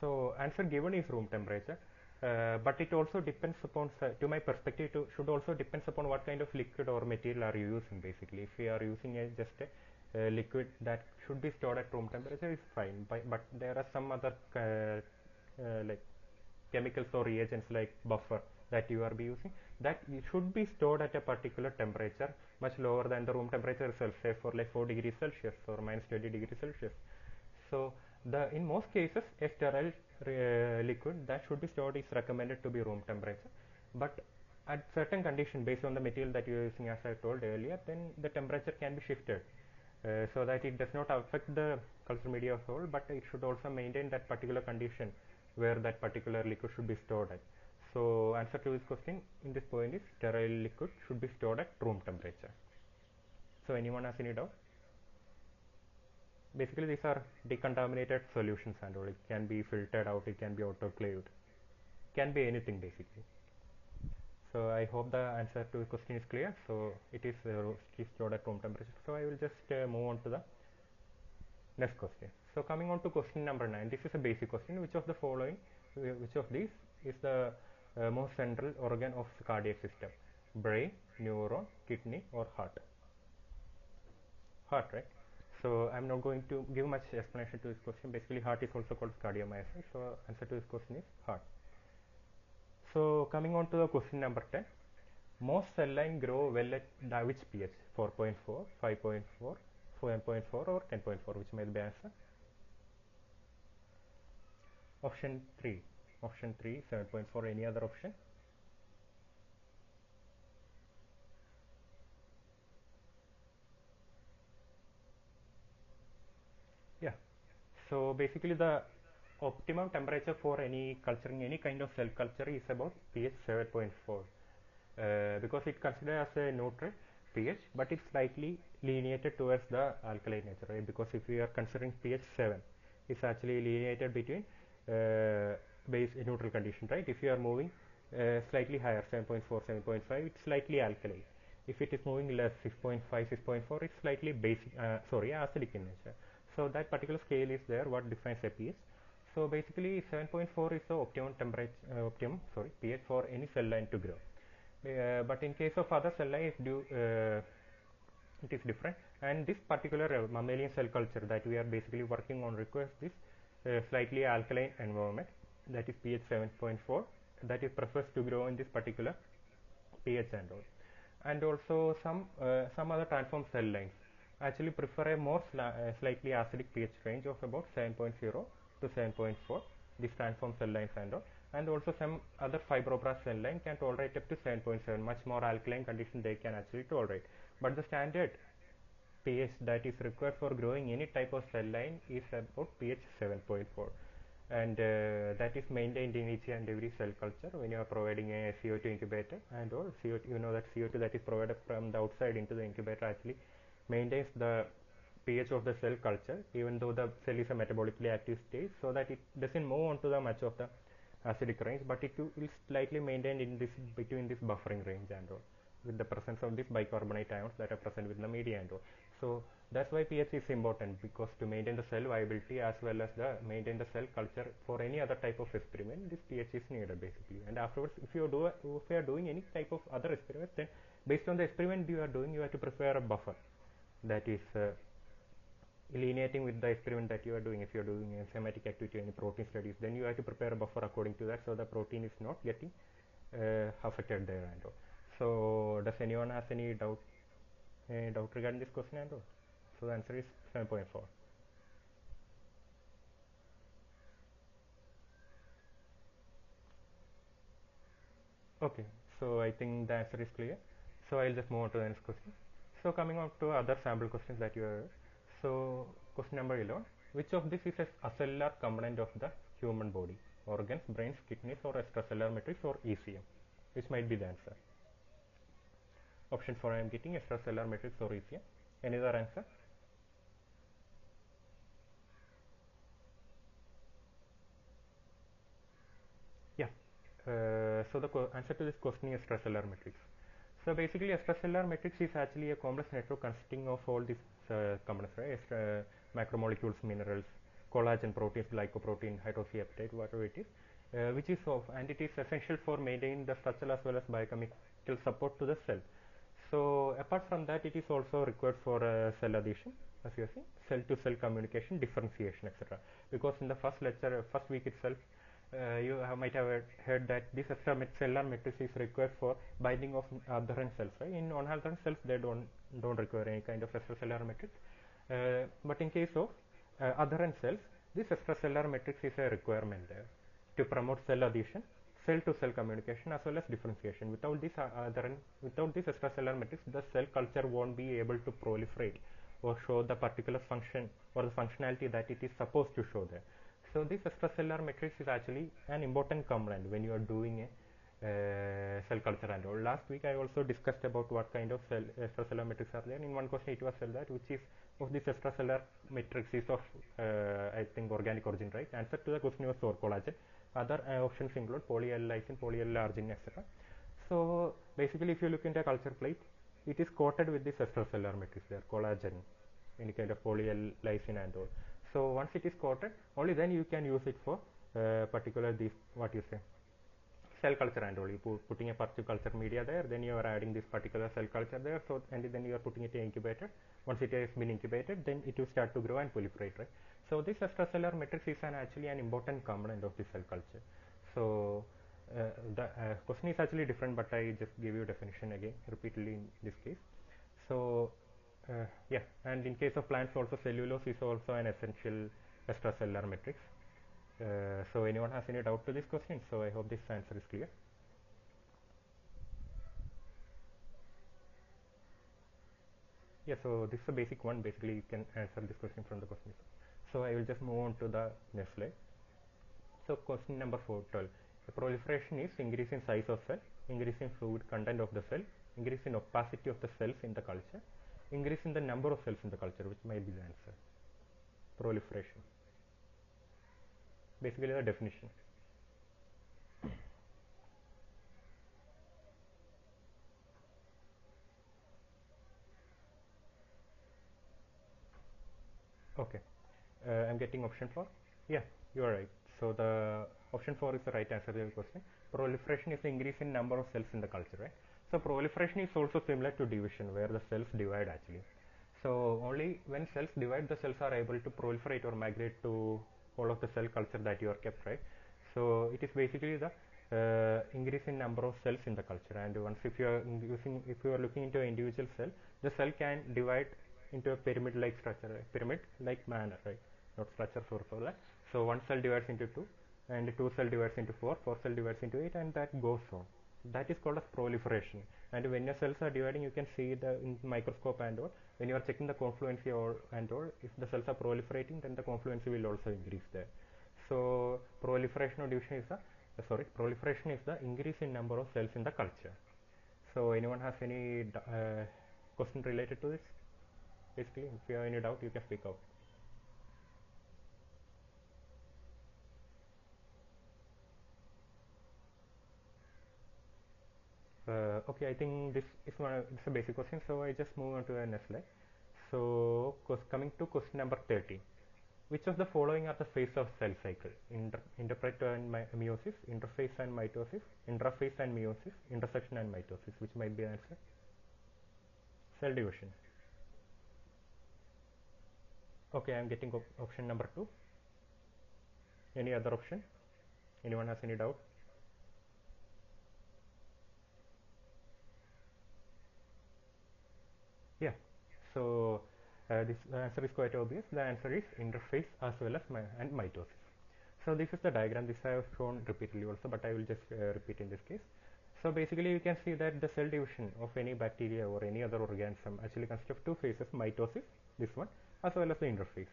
So answer given is room temperature, but it also depends upon, to my perspective, it should also depends upon what kind of liquid or material are you using. Basically, if you are using just a liquid that should be stored at room temperature, is fine. But there are some other like chemicals or reagents like buffer that you are using, that it should be stored at a particular temperature much lower than the room temperature itself, say for like 4 degrees Celsius or minus 20 degrees Celsius. So in most cases, a sterile liquid that should be stored is recommended to be room temperature, but at certain condition based on the material that you are using, as I told earlier, then the temperature can be shifted so that it does not affect the culture media as whole, but it should also maintain that particular condition where that particular liquid should be stored at. So answer to this question in this point is sterile liquid should be stored at room temperature. So anyone has any doubt? Basically these are decontaminated solutions and all. It can be filtered out, it can be autoclaved, can be anything basically. So I hope the answer to the question is clear. So it is stored at room temperature. So I will just move on to the next question. So coming on to question number 9, this is a basic question. Which of the following, which of these is the most central organ of the cardiac system? Brain, neuron, kidney, or heart? Heart, right? So I'm not going to give much explanation to this question. Basically, heart is also called cardiomyocyte. So answer to this question is heart. So coming on to the question number 10. Most cell line grow well at which pH? 4.4, 5.4, 7.4, or 10.4? Which may be the answer? Option 3. Option 3, 7.4. Any other option? Yeah. So basically the optimum temperature for any culturing any kind of cell culture is about pH 7.4 because it considered as a neutral pH, but it's slightly lineated towards the alkaline nature, right? Because if we are considering pH 7, it's actually lineated between base neutral condition, right? If you are moving slightly higher, 7.4, 7.5, it's slightly alkaline. If it is moving less, 6.5, 6.4, it's slightly basic, acidic in nature. So that particular scale is there, what defines a pH. So basically 7.4 is the optimum temperature, pH for any cell line to grow. But in case of other cell line, it is different. And this particular mammalian cell culture that we are basically working on requires this slightly alkaline environment, that is pH 7.4, that it prefers to grow in this particular pH and all. And also some other transform cell lines actually prefer a more slightly acidic pH range of about 7.0 to 7.4, these transform cell lines and all. And also some other fibroblast cell line can tolerate up to 7.7, much more alkaline condition they can actually tolerate. But the standard pH that is required for growing any type of cell line is about pH 7.4, and that is maintained in each and every cell culture when you are providing a CO2 incubator. And all CO2, you know that CO2 that is provided from the outside into the incubator actually maintains the pH of the cell culture, even though the cell is a metabolically active state, so that it doesn't move on to the much of the acidic range, but it will slightly maintain in this between this buffering range and all, with the presence of these bicarbonate ions that are present within the media and all. So that's why pH is important, because to maintain the cell viability as well as the maintain the cell culture for any other type of experiment, this pH is needed basically. And afterwards, if you are doing any type of other experiments, then based on the experiment you are doing, you have to prepare a buffer that is alienating with the experiment that you are doing. If you are doing enzymatic activity in protein studies, then you have to prepare a buffer according to that, so the protein is not getting affected there and all. So does anyone has any doubt regarding this question and all? So the answer is 7.4. Okay, so I think the answer is clear. So I'll just move on to the next question. So coming on to other sample questions that you have. So question number 11. Which of this is a cellular component of the human body? Organs, brains, kidneys, or extracellular matrix, or ECM? Which might be the answer? Option 4 I am getting extracellular matrix or ECM. Any other answer? Yeah. So the answer to this question is extracellular matrix. So basically, extracellular matrix is actually a complex network consisting of all these components, right? Macromolecules, minerals, collagen, proteins, glycoprotein, hydroxyapatite, whatever it is, which is and it is essential for maintaining the structural as well as biochemical support to the cell. So apart from that, it is also required for cell adhesion, as you see, cell-to-cell communication, differentiation, etc. Because in the first lecture, first week itself, you might have heard that this extracellular matrix is required for binding of adherent cells. Right? In non-adherent cells, they don't require any kind of extracellular matrix. But in case of adherent cells, this extracellular matrix is a requirement there to promote cell adhesion, cell-to-cell communication, as well as differentiation. Without this extracellular matrix, the cell culture won't be able to proliferate or show the particular function or the functionality that it is supposed to show there. So this extracellular matrix is actually an important component when you are doing a cell culture and all. Last week I also discussed about what kind of extracellular matrix are there. In one question it was said that which is of this extracellular matrix is of I think organic origin, right? Answer to the question was for collagen. Other options include poly-L lysine, Poly-L arginine, etc. So basically, if you look into a culture plate, it is coated with this extracellular matrix there, collagen, any kind of poly-L lysine and all. So once it is coated, only then you can use it for particular this what you say cell culture and all. You putting a particular culture media there, then you are adding this particular cell culture there. So and then you are putting it in incubator. Once it has been incubated, then it will start to grow and proliferate, right? So this extracellular matrix is actually an important component of the cell culture. So the question is actually different, but I just give you definition again repeatedly in this case. So yeah, and in case of plants also, cellulose is also an essential extracellular matrix. So anyone has any doubt to this question? So I hope this answer is clear. Yeah, so this is a basic one. Basically, you can answer this question from the question. So I will just move on to the next slide. So question number 412. The proliferation is increase in size of cell, increase in fluid content of the cell, increase in opacity of the cells in the culture, increase in the number of cells in the culture, which might be the answer. Proliferation. Basically the definition. Okay. I'm getting option 4. Yeah, you are right. So the option 4 is the right answer to your question. Proliferation is the increase in number of cells in the culture, right? So proliferation is also similar to division, where the cells divide actually. So only when cells divide, the cells are able to proliferate or migrate to all of the cell culture that you are kept, right? So it is basically the increase in number of cells in the culture. And once if you are if you are looking into an individual cell, the cell can divide into a pyramid-like structure, pyramid-like manner, right? Not structure for that. So one cell divides into two, and two cell divides into four cell divides into eight, and that goes on. That is called as proliferation. And when your cells are dividing, you can see the in microscope and all. When you are checking the confluency and all, if the cells are proliferating, then the confluency will also increase there. So proliferation or division is proliferation is the increase in number of cells in the culture. So anyone has any question related to this? Basically, if you have any doubt, you can speak out. Okay, I think this is a basic question, so I just move on to the next slide. So coming to question number 30. Which of the following are the phase of cell cycle? Interphase and meiosis, interphase and mitosis, intraphase and meiosis, intersection and mitosis. Which might be the answer? Cell division. Okay, I am getting option number 2. Any other option? Anyone has any doubt? Yeah. So this answer is quite obvious. The answer is interphase as well as and mitosis. So this is the diagram. This I have shown repeatedly also, but I will just repeat in this case. So basically you can see that the cell division of any bacteria or any other organism actually consists of two phases, mitosis, this one, as well as the interphase.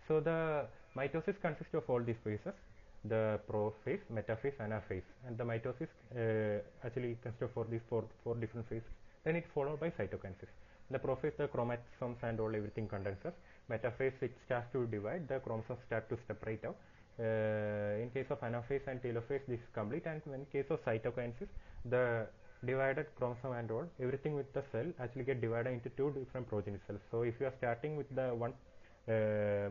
So the mitosis consists of all these phases, the prophase, metaphase, anaphase, and the mitosis actually consists of these four different phases. Then it followed by cytokinesis. The prophase, the chromosomes and all everything condenses. Metaphase, it starts to divide, the chromosomes start to separate out. In case of anaphase and telophase, this is complete, and in case of cytokinesis, the divided chromosome and all, everything with the cell actually get divided into two different progeny cells. So if you are starting with the one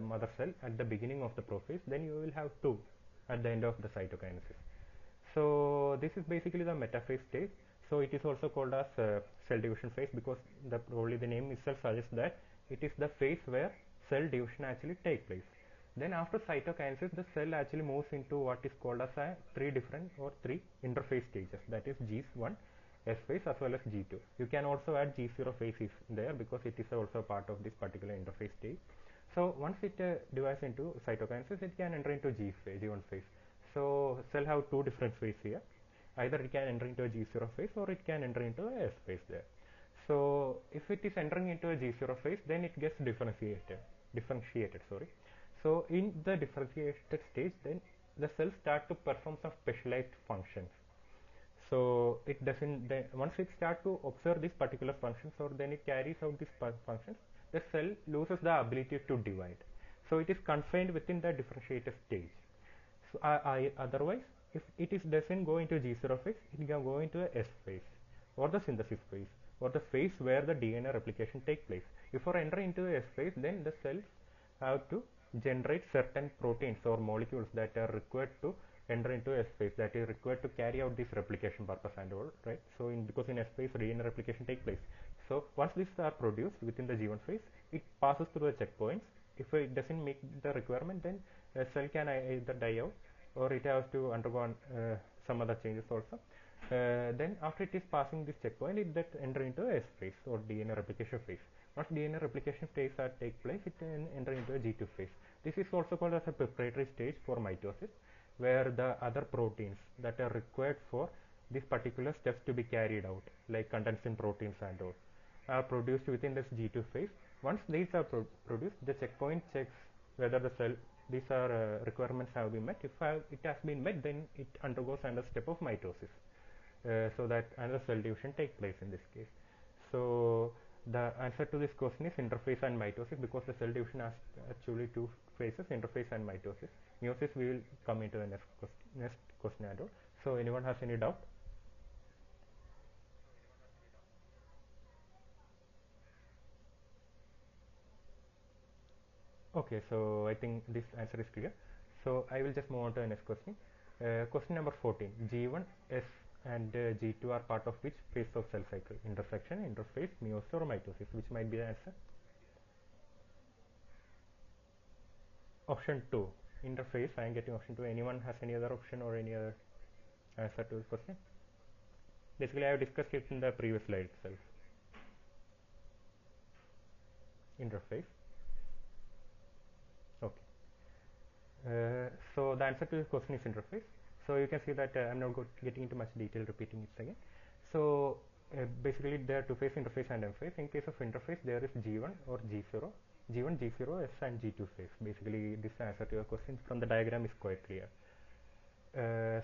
mother cell at the beginning of the prophase, then you will have two at the end of the cytokinesis. So this is basically the metaphase stage. So it is also called as cell division phase, because only the name itself suggests that it is the phase where cell division actually takes place. Then after cytokinesis, the cell actually moves into what is called as three interphase stages, that is G1, S phase as well as G2. You can also add G0 phase is there because it is also part of this particular interphase stage. So once it divides into cytokinesis, it can enter into G1 phase. So cell have two different phases here. Either it can enter into a G0 phase or it can enter into a S phase there. So if it is entering into a G0 phase, then it gets differentiated. So in the differentiated stage, then the cells start to perform some specialized functions. So it doesn't, once it starts to observe these particular functions, or then it carries out these functions, the cell loses the ability to divide. So it is confined within the differentiated stage. So otherwise, if it doesn't go into G0 phase, it can go into a S phase, or the synthesis phase, or the phase where the DNA replication takes place. If you enter into the S phase, then the cells have to generate certain proteins or molecules that are required to enter into S phase, that is required to carry out this replication purpose and all, right? So because in S phase DNA replication takes place. So once these are produced within the G1 phase, it passes through the checkpoints. If it doesn't meet the requirement, then a cell can either die out, or it has to undergo some other changes also. Then after it is passing this checkpoint, it that enter into S phase or DNA replication phase. Once DNA replication phase take place, it can enter into a G2 phase. This is also called as a preparatory stage for mitosis, where the other proteins that are required for these particular steps to be carried out, like condensin proteins and all, are produced within this G2 phase. Once these are produced, the checkpoint checks whether these requirements have been met. If it has been met, then it undergoes another step of mitosis, so that another cell division takes place in this case. So the answer to this question is interphase and mitosis, because the cell division has actually two phases, interphase and mitosis. Meiosis we will come into the next question and all. So anyone has any doubt? Okay, so I think this answer is clear. So I will just move on to the next question. Question number 14. G1 S and G2 are part of which phase of cell cycle? Intersection, interphase, meiosis or mitosis? Which might be the answer? Option 2, interphase. I am getting option 2. Anyone has any other option or any other answer to this question? Basically, I have discussed it in the previous slide itself. Interface. Okay. So the answer to this question is interface. So you can see that I'm not getting into much detail repeating it again. So basically there are two phase, interface and M phase. In case of interface, there is G1 or G0, G1, G0, S and G2 phase. Basically this answer to your question from the diagram is quite clear.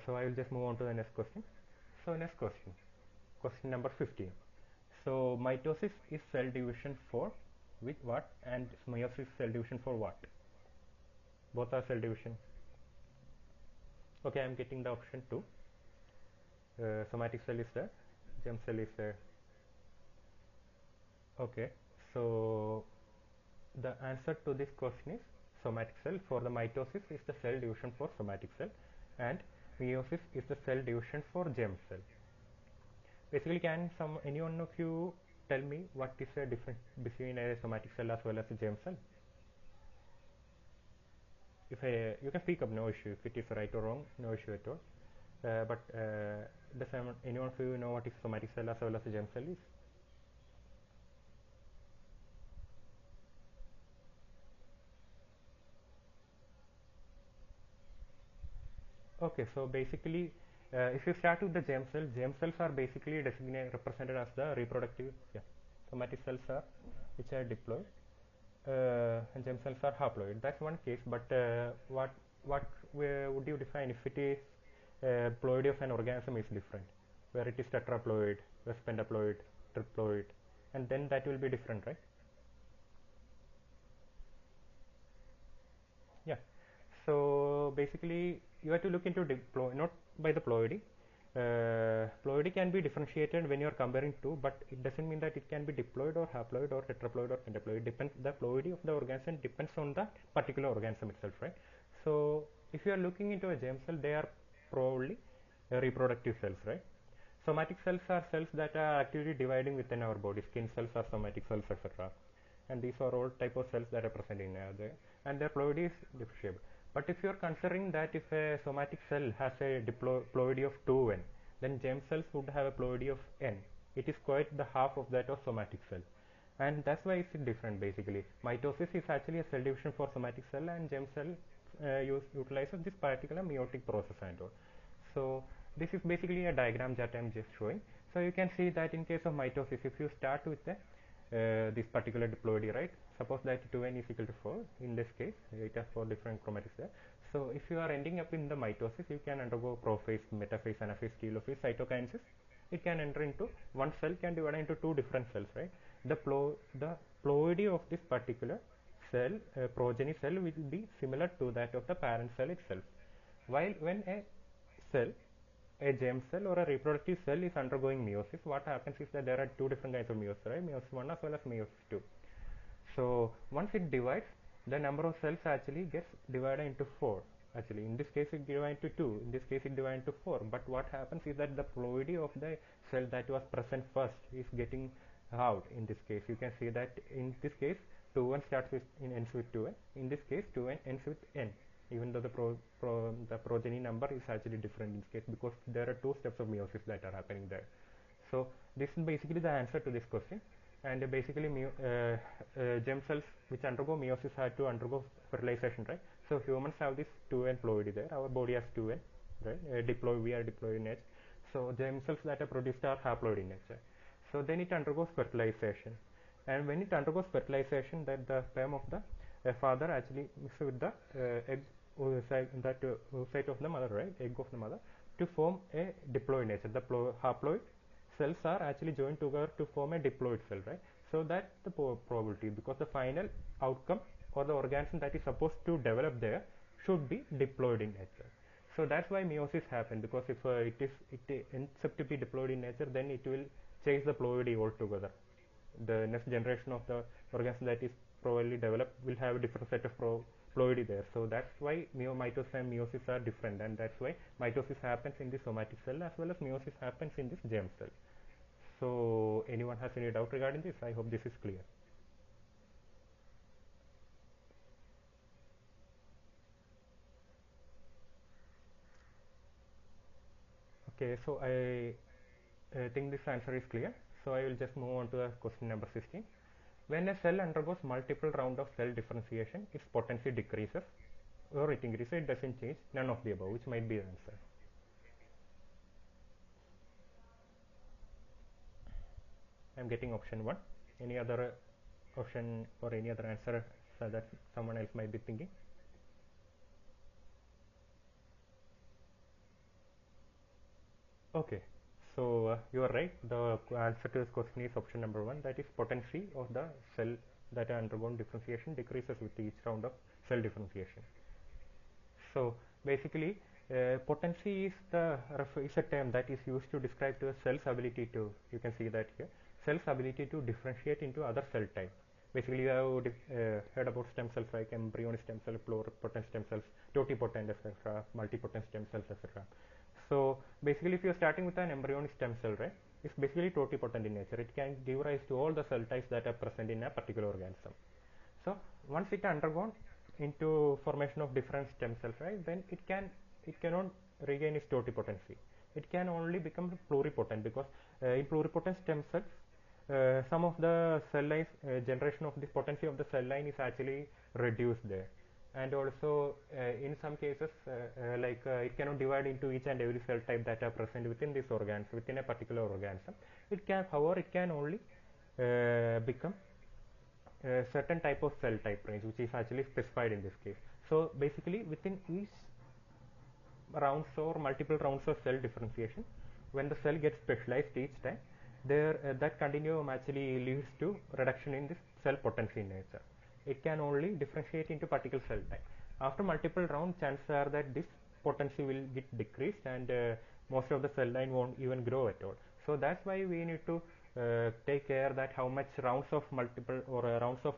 So I will just move on to the next question. So next question, question number 15. So mitosis is cell division for with what, and meiosis is cell division for what? Both are cell division. Okay, I am getting the option 2. Somatic cell is there, germ cell is there. Okay, so the answer to this question is somatic cell. For the mitosis is the cell division for somatic cell, and meiosis is the cell division for germ cell. Basically, can any one of you tell me what is the difference between a somatic cell as well as a germ cell? If you can speak up, no issue. If it is right or wrong, no issue at all. But does anyone of you know what is somatic cell as well as a germ cell is? Okay, so basically, if you start with the germ cells are basically represented as the reproductive. Yeah, somatic cells are which are diploid, and germ cells are haploid. That's one case. But what would you define if it is ploidy of an organism is different, where it is tetraploid, pentaploid, triploid, and then that will be different, right? Yeah. So basically, you have to look into not by the ploidy. Ploidy can be differentiated when you are comparing two, but it doesn't mean that it can be diploid or haploid or tetraploid or pentaploid. It depends. The ploidy of the organism depends on the particular organism itself, right? So if you are looking into a germ cell, they are probably reproductive cells, right? Somatic cells are cells that are actively dividing within our body. Skin cells are somatic cells, etc. And these are all type of cells that are present in there, and their ploidy is differentiable. But if you are considering that if a somatic cell has a ploidy of 2n, then germ cells would have a ploidy of n. It is quite the half of that of somatic cell, and that's why it's different basically. Mitosis is actually a cell division for somatic cell, and germ cell utilizes this particular meiotic process and all. So this is basically a diagram that I'm just showing. So you can see that in case of mitosis, if you start with the this particular diploidy, right? Suppose that 2n is equal to 4. In this case, it has 4 different chromatids there. So if you are ending up in the mitosis, you can undergo prophase, metaphase, anaphase, telophase, cytokinesis. It can enter into one cell, can divide into 2 different cells, right? The ploidy of this particular cell, progeny cell, will be similar to that of the parent cell itself. While when a cell, a germ cell or a reproductive cell is undergoing meiosis, what happens is that there are 2 different kinds of meiosis, right? Meiosis 1 as well as meiosis 2. So once it divides, the number of cells actually gets divided into 4. Actually, in this case it divides into 2. In this case it divides into 4. But what happens is that the ploidy of the cell that was present first is getting out. In this case, you can see that in this case 2n starts with ends with 2n. In this case 2n ends with n. Even though the progeny number is actually different in this case, because there are 2 steps of meiosis that are happening there. So this is basically the answer to this question. And basically germ cells which undergo meiosis have to undergo fertilization, right? So humans have this 2n ploidy there. Our body has 2n, right? We are diploid in nature. So germ cells that are produced are haploid in nature. So then it undergoes fertilization, and when it undergoes fertilization, that the sperm of the father actually mixes with the egg oocyte of the mother, right? Egg of the mother, to form a diploid nature. The haploid cells are actually joined together to form a diploid cell, right? So that's the probability, because the final outcome or the organism that is supposed to develop there should be diploid in nature. So that's why meiosis happens, because if it ends up to be diploid in nature, then it will change the ploidy altogether. The next generation of the organism that is probably developed will have a different set of ploidy there. So that's why mitosis and meiosis are different, and that's why mitosis happens in the somatic cell as well as meiosis happens in this germ cell. So anyone has any doubt regarding this? I hope this is clear. Okay, so I think this answer is clear. So I will just move on to the question number 16. When a cell undergoes multiple rounds of cell differentiation, its potency decreases or it increases, it doesn't change, none of the above, which might be the answer. I'm getting option 1. Any other option or any other answer so that someone else might be thinking? Okay, so you are right. The answer to this question is option number 1. That is potency of the cell that undergone differentiation decreases with each round of cell differentiation. So basically, potency is is a term that is used to describe to a cell's ability to. You can see that here, cell's ability to differentiate into other cell type. Basically, you have heard about stem cells like embryonic stem cell, pluripotent stem cells, totipotent, etc., multipotent stem cells, etc. So basically, if you are starting with an embryonic stem cell, right, it's basically totipotent in nature. It can give rise to all the cell types that are present in a particular organism. So once it undergone into formation of different stem cells, right, then it cannot regain its totipotency. It can only become pluripotent because in pluripotent stem cells, some of the cell lines generation of the potency of the cell line is actually reduced there, and also in some cases it cannot divide into each and every cell type that are present within this organism, within a particular organism. It can, however, it can only become a certain type of cell type range, which is actually specified in this case. So basically, within each rounds or multiple rounds of cell differentiation, when the cell gets specialized each time, there that continuum actually leads to reduction in this cell potency in nature. It can only differentiate into particular cell type. After multiple rounds, chances are that this potency will get decreased, and most of the cell line won't even grow at all. So that's why we need to take care that how much rounds of multiple or rounds of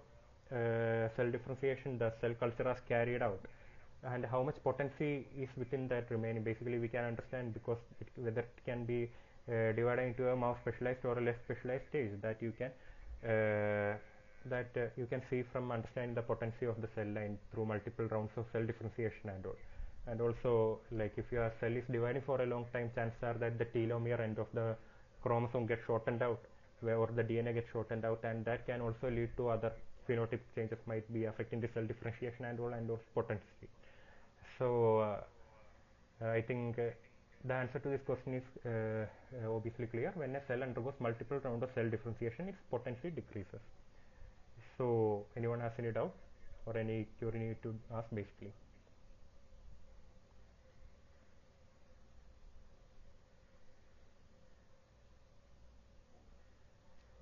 cell differentiation the cell culture has carried out, and how much potency is within that remaining. Basically, we can understand because whether it can be divided into a more specialized or a less specialized stage, that you can you can see from understanding the potency of the cell line through multiple rounds of cell differentiation and all. And also, like if your cell is dividing for a long time, chances are that the telomere end of the chromosome gets shortened out, or the DNA gets shortened out, and that can also lead to other phenotypic changes might be affecting the cell differentiation and all, and also potency. So I think the answer to this question is obviously clear. When a cell undergoes multiple rounds of cell differentiation, its potency decreases. So anyone has any doubt or any query need to ask basically?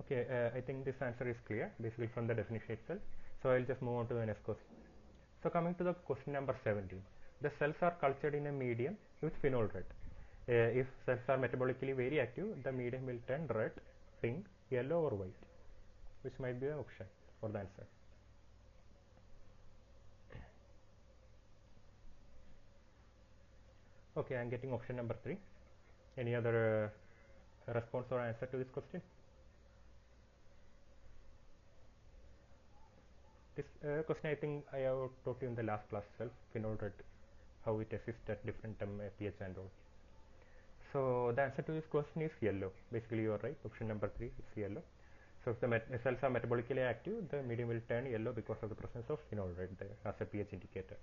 Okay, I think this answer is clear basically from the definition itself. So I'll just move on to the next question. So coming to the question number 17, the cells are cultured in a medium with phenol red. If cells are metabolically very active, the medium will turn red, pink, yellow or white, which might be the option for the answer. Okay, I'm getting option number 3. Any other response or answer to this question? This question I think I have taught you in the last class itself, phenol red, how it assists at different pH and all. So the answer to this question is yellow. Basically you are right, option number 3 is yellow. So if the cells are metabolically active, the medium will turn yellow because of the presence of phenol red there as a pH indicator.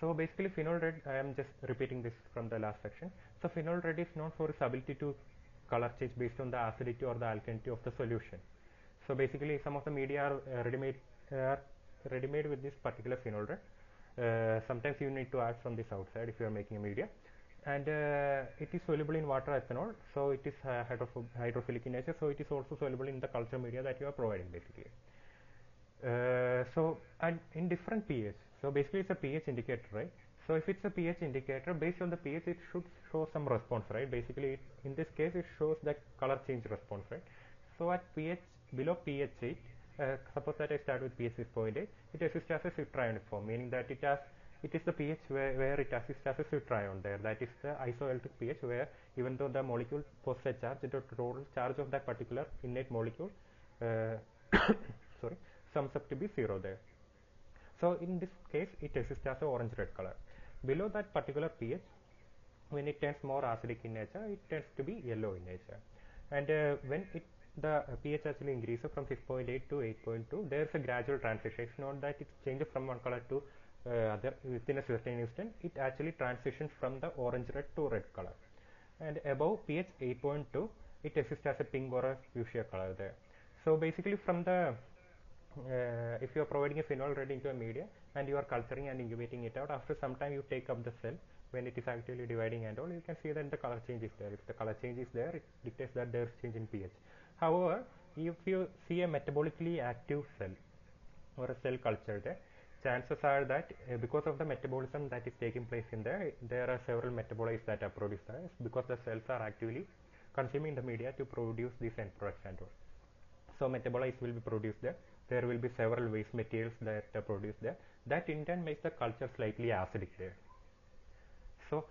So basically phenol red, I am just repeating this from the last section. So phenol red is known for its ability to color change based on the acidity or the alkalinity of the solution. So basically some of the media are ready-made with this particular phenol red. Sometimes you need to add from this outside if you are making a media, and it is soluble in water ethanol, so it is hydrophilic in nature, so it is also soluble in the culture media that you are providing basically. So and in different pH, so basically it's a pH indicator, right? So if it's a pH indicator, based on the pH it should show some response, right? Basically in this case it shows that color change response, right? So at pH below pH 8, suppose that I start with pH 6.8, it exists as a Swift-ionic form, meaning that it is the pH where it exists as a Swift-ion there. That is the isoelectric pH where even though the molecule possesses a charge, the total charge of that particular innate molecule sorry, sums up to be 0 there. So in this case, it exists as a orange-red color. Below that particular pH, when it turns more acidic in nature, it tends to be yellow in nature. And when the pH actually increases from 6.8 to 8.2, there is a gradual transition. It's not that it changes from one color to other within a certain instant. It actually transitions from the orange-red to red color. And above pH 8.2, it exists as a pink or a fuchsia color there. So basically from the if you are providing a phenol red into a media and you are culturing and incubating it out, after some time you take up the cell when it is actually dividing and all, you can see that the color change is there. If the color change is there, it dictates that there is change in pH. However, if you see a metabolically active cell or a cell culture there, chances are that because of the metabolism that is taking place in there are several metabolites that are produced there because the cells are actively consuming the media to produce these end products and all. So metabolites will be produced there. There will be several waste materials that are produced there. That in turn makes the culture slightly acidic there. So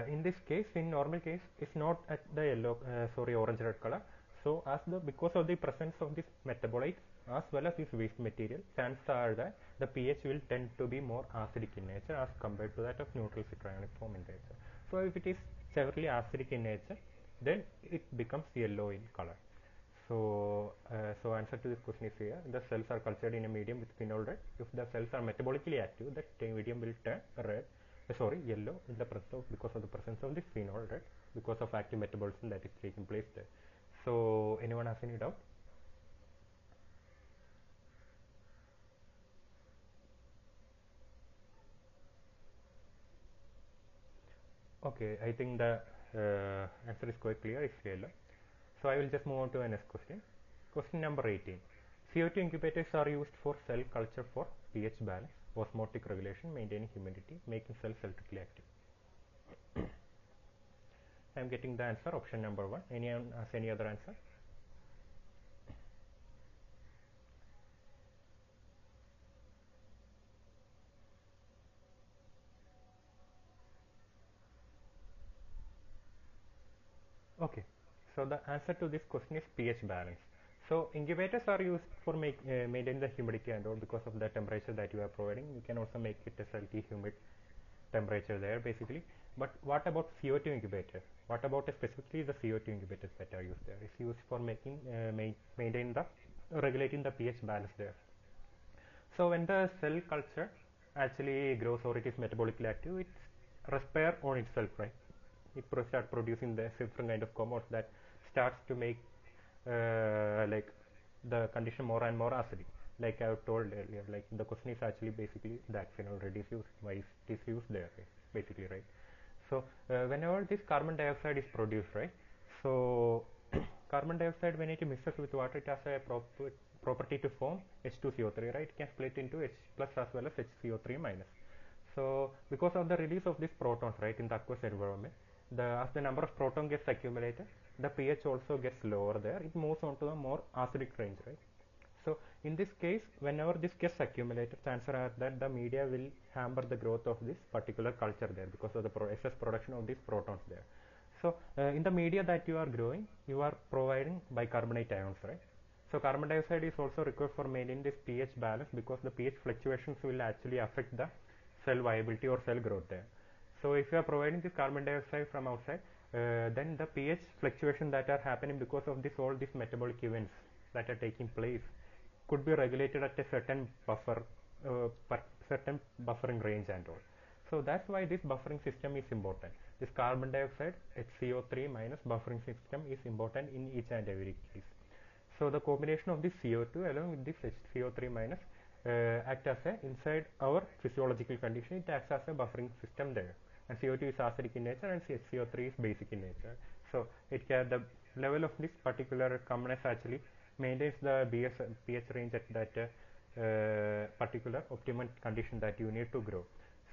in this case, in normal case, it's not at the orange red color. So because of the presence of this metabolite as well as this waste material, chances are that the pH will tend to be more acidic in nature as compared to that of neutral Swift-ionic form in nature. So if it is severely acidic in nature, then it becomes yellow in color. So, answer to this question is here. The cells are cultured in a medium with phenol red. If the cells are metabolically active, that medium will turn yellow in the because of the presence of the phenol red, because of active metabolism that is taking place there. So, anyone has any doubt? Okay, I think the answer is quite clear. It's yellow. So I will just move on to the next question. Question number 18. CO2 incubators are used for cell culture for pH balance, osmotic regulation, maintaining humidity, making cells electrically active. I am getting the answer, option number 1. Anyone has any other answer? Okay, so the answer to this question is pH balance. So incubators are used for maintaining the humidity and all because of the temperature that you are providing. You can also make it a slightly humid temperature there basically. But what about CO2 incubator? What about specifically the CO2 incubators that are used there? It's used for regulating the pH balance there. So when the cell culture actually grows or it is metabolically active, it repair on itself, right? It starts producing the different kind of compounds that starts to make like the condition more and more acidic. Like I told earlier, like the question is actually basically that phenol red is used, why it is used there, basically, right? So whenever this carbon dioxide is produced, right? So carbon dioxide, when it mixes with water, it has a property to form H2CO3, right? It can split into H plus as well as HCO3 minus. So because of the release of these protons, right, in the aqueous environment, as the number of protons gets accumulated, the pH also gets lower there. It moves on to a more acidic range, right? So in this case, whenever this gets accumulated, chances are that the media will hamper the growth of this particular culture there because of the excess production of these protons there. So in the media that you are growing, you are providing bicarbonate ions, right? So carbon dioxide is also required for maintaining this pH balance because the pH fluctuations will actually affect the cell viability or cell growth there. So if you are providing this carbon dioxide from outside, then the pH fluctuation that are happening because of all these metabolic events that are taking place could be regulated at a certain certain buffering range and all. So that's why this buffering system is important. This carbon dioxide HCO3 minus buffering system is important in each and every case. So the combination of this CO2 along with this HCO3 minus act as inside our physiological condition, it acts as a buffering system there. And CO2 is acidic in nature and HCO3 is basic in nature. So the level of this particular component actually maintains the pH range at that particular optimum condition that you need to grow.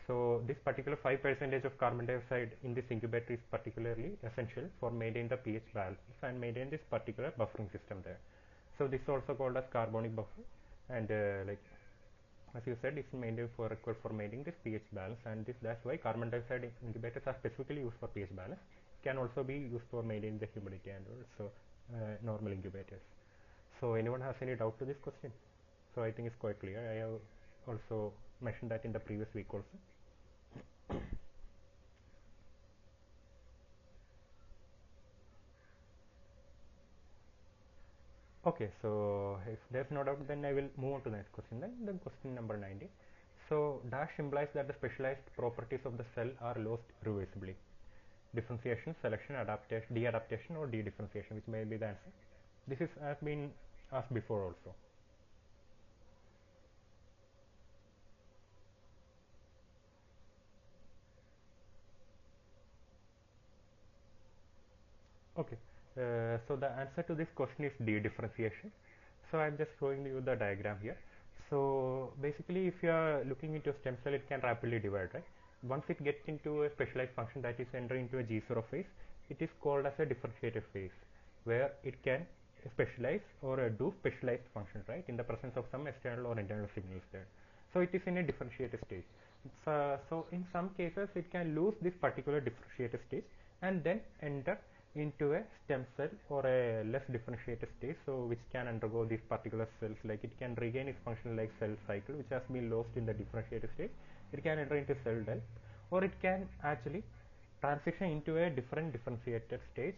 So this particular 5% of carbon dioxide in this incubator is particularly essential for maintaining the pH balance and maintain this particular buffering system there. So this is also called as carbonic buffer, and like as you said, it's mainly required for maintaining this pH balance, and that's why carbon dioxide incubators are specifically used for pH balance. Can also be used for maintaining the humidity and also normal incubators. So anyone has any doubt to this question? So I think it's quite clear. I have also mentioned that in the previous week also. Okay, so if there's no doubt, then I will move on to the next question. Then question number 90. So dash implies that the specialized properties of the cell are lost irreversibly. Differentiation, selection, adaptation, de-adaptation, or de-differentiation, which may be the answer. This is has been asked before also. Okay, so the answer to this question is de-differentiation. So I'm just showing you the diagram here. So basically, if you are looking into a stem cell, it can rapidly divide, right? Once it gets into a specialized function, that is entering into a G0 phase, it is called as a differentiated phase, where it can specialize or do specialized function, right, in the presence of some external or internal signals there. So it is in a differentiated stage. So in some cases, it can lose this particular differentiated stage and then enter into a stem cell or a less differentiated stage, so which can undergo these particular cells, like it can regain its function like cell cycle, which has been lost in the differentiated stage. It can enter into cell death, or it can actually transition into a different differentiated stage,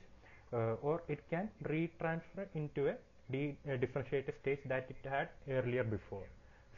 or it can retransfer into a differentiated stage that it had earlier before.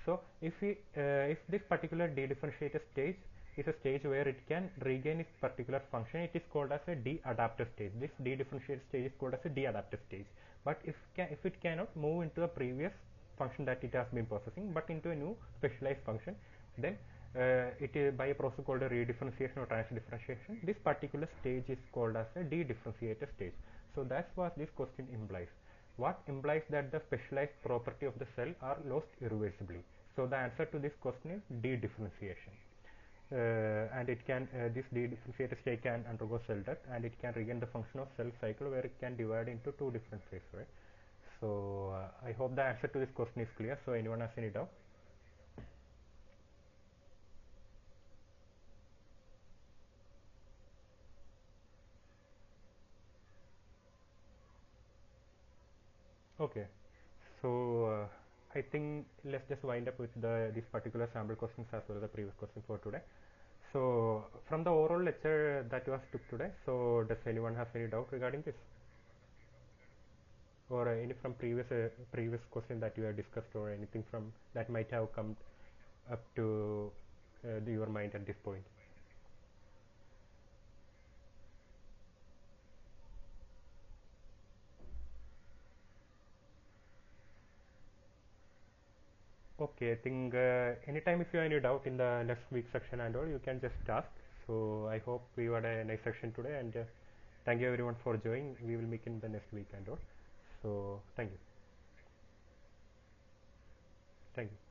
So if this particular de-differentiated stage is a stage where it can regain its particular function, it is called as a de-adaptive stage. This de-differentiated stage is called as a de-adaptive stage. But if it cannot move into a previous function that it has been possessing, but into a new specialized function, then it is by a process called a redifferentiation or transdifferentiation. This particular stage is called as a de-differentiated stage. So that's what this question implies. What implies that the specialized property of the cell are lost irreversibly. So the answer to this question is de-differentiation. And it can this de-differentiated state can undergo cell death, and it can regain the function of cell cycle, where it can divide into two different phases, right? So I hope the answer to this question is clear. So anyone has any doubt? Okay, so I think let's just wind up with these particular sample questions as well as the previous question for today. So from the overall lecture that you have took today, so does anyone have any doubt regarding this, or any from previous question that you have discussed, or anything from that might have come up to your mind at this point? Okay, I think anytime if you have any doubt in the next week section and all, you can just ask. So I hope we had a nice section today, and thank you everyone for joining. We will meet in the next week and all. So thank you. Thank you.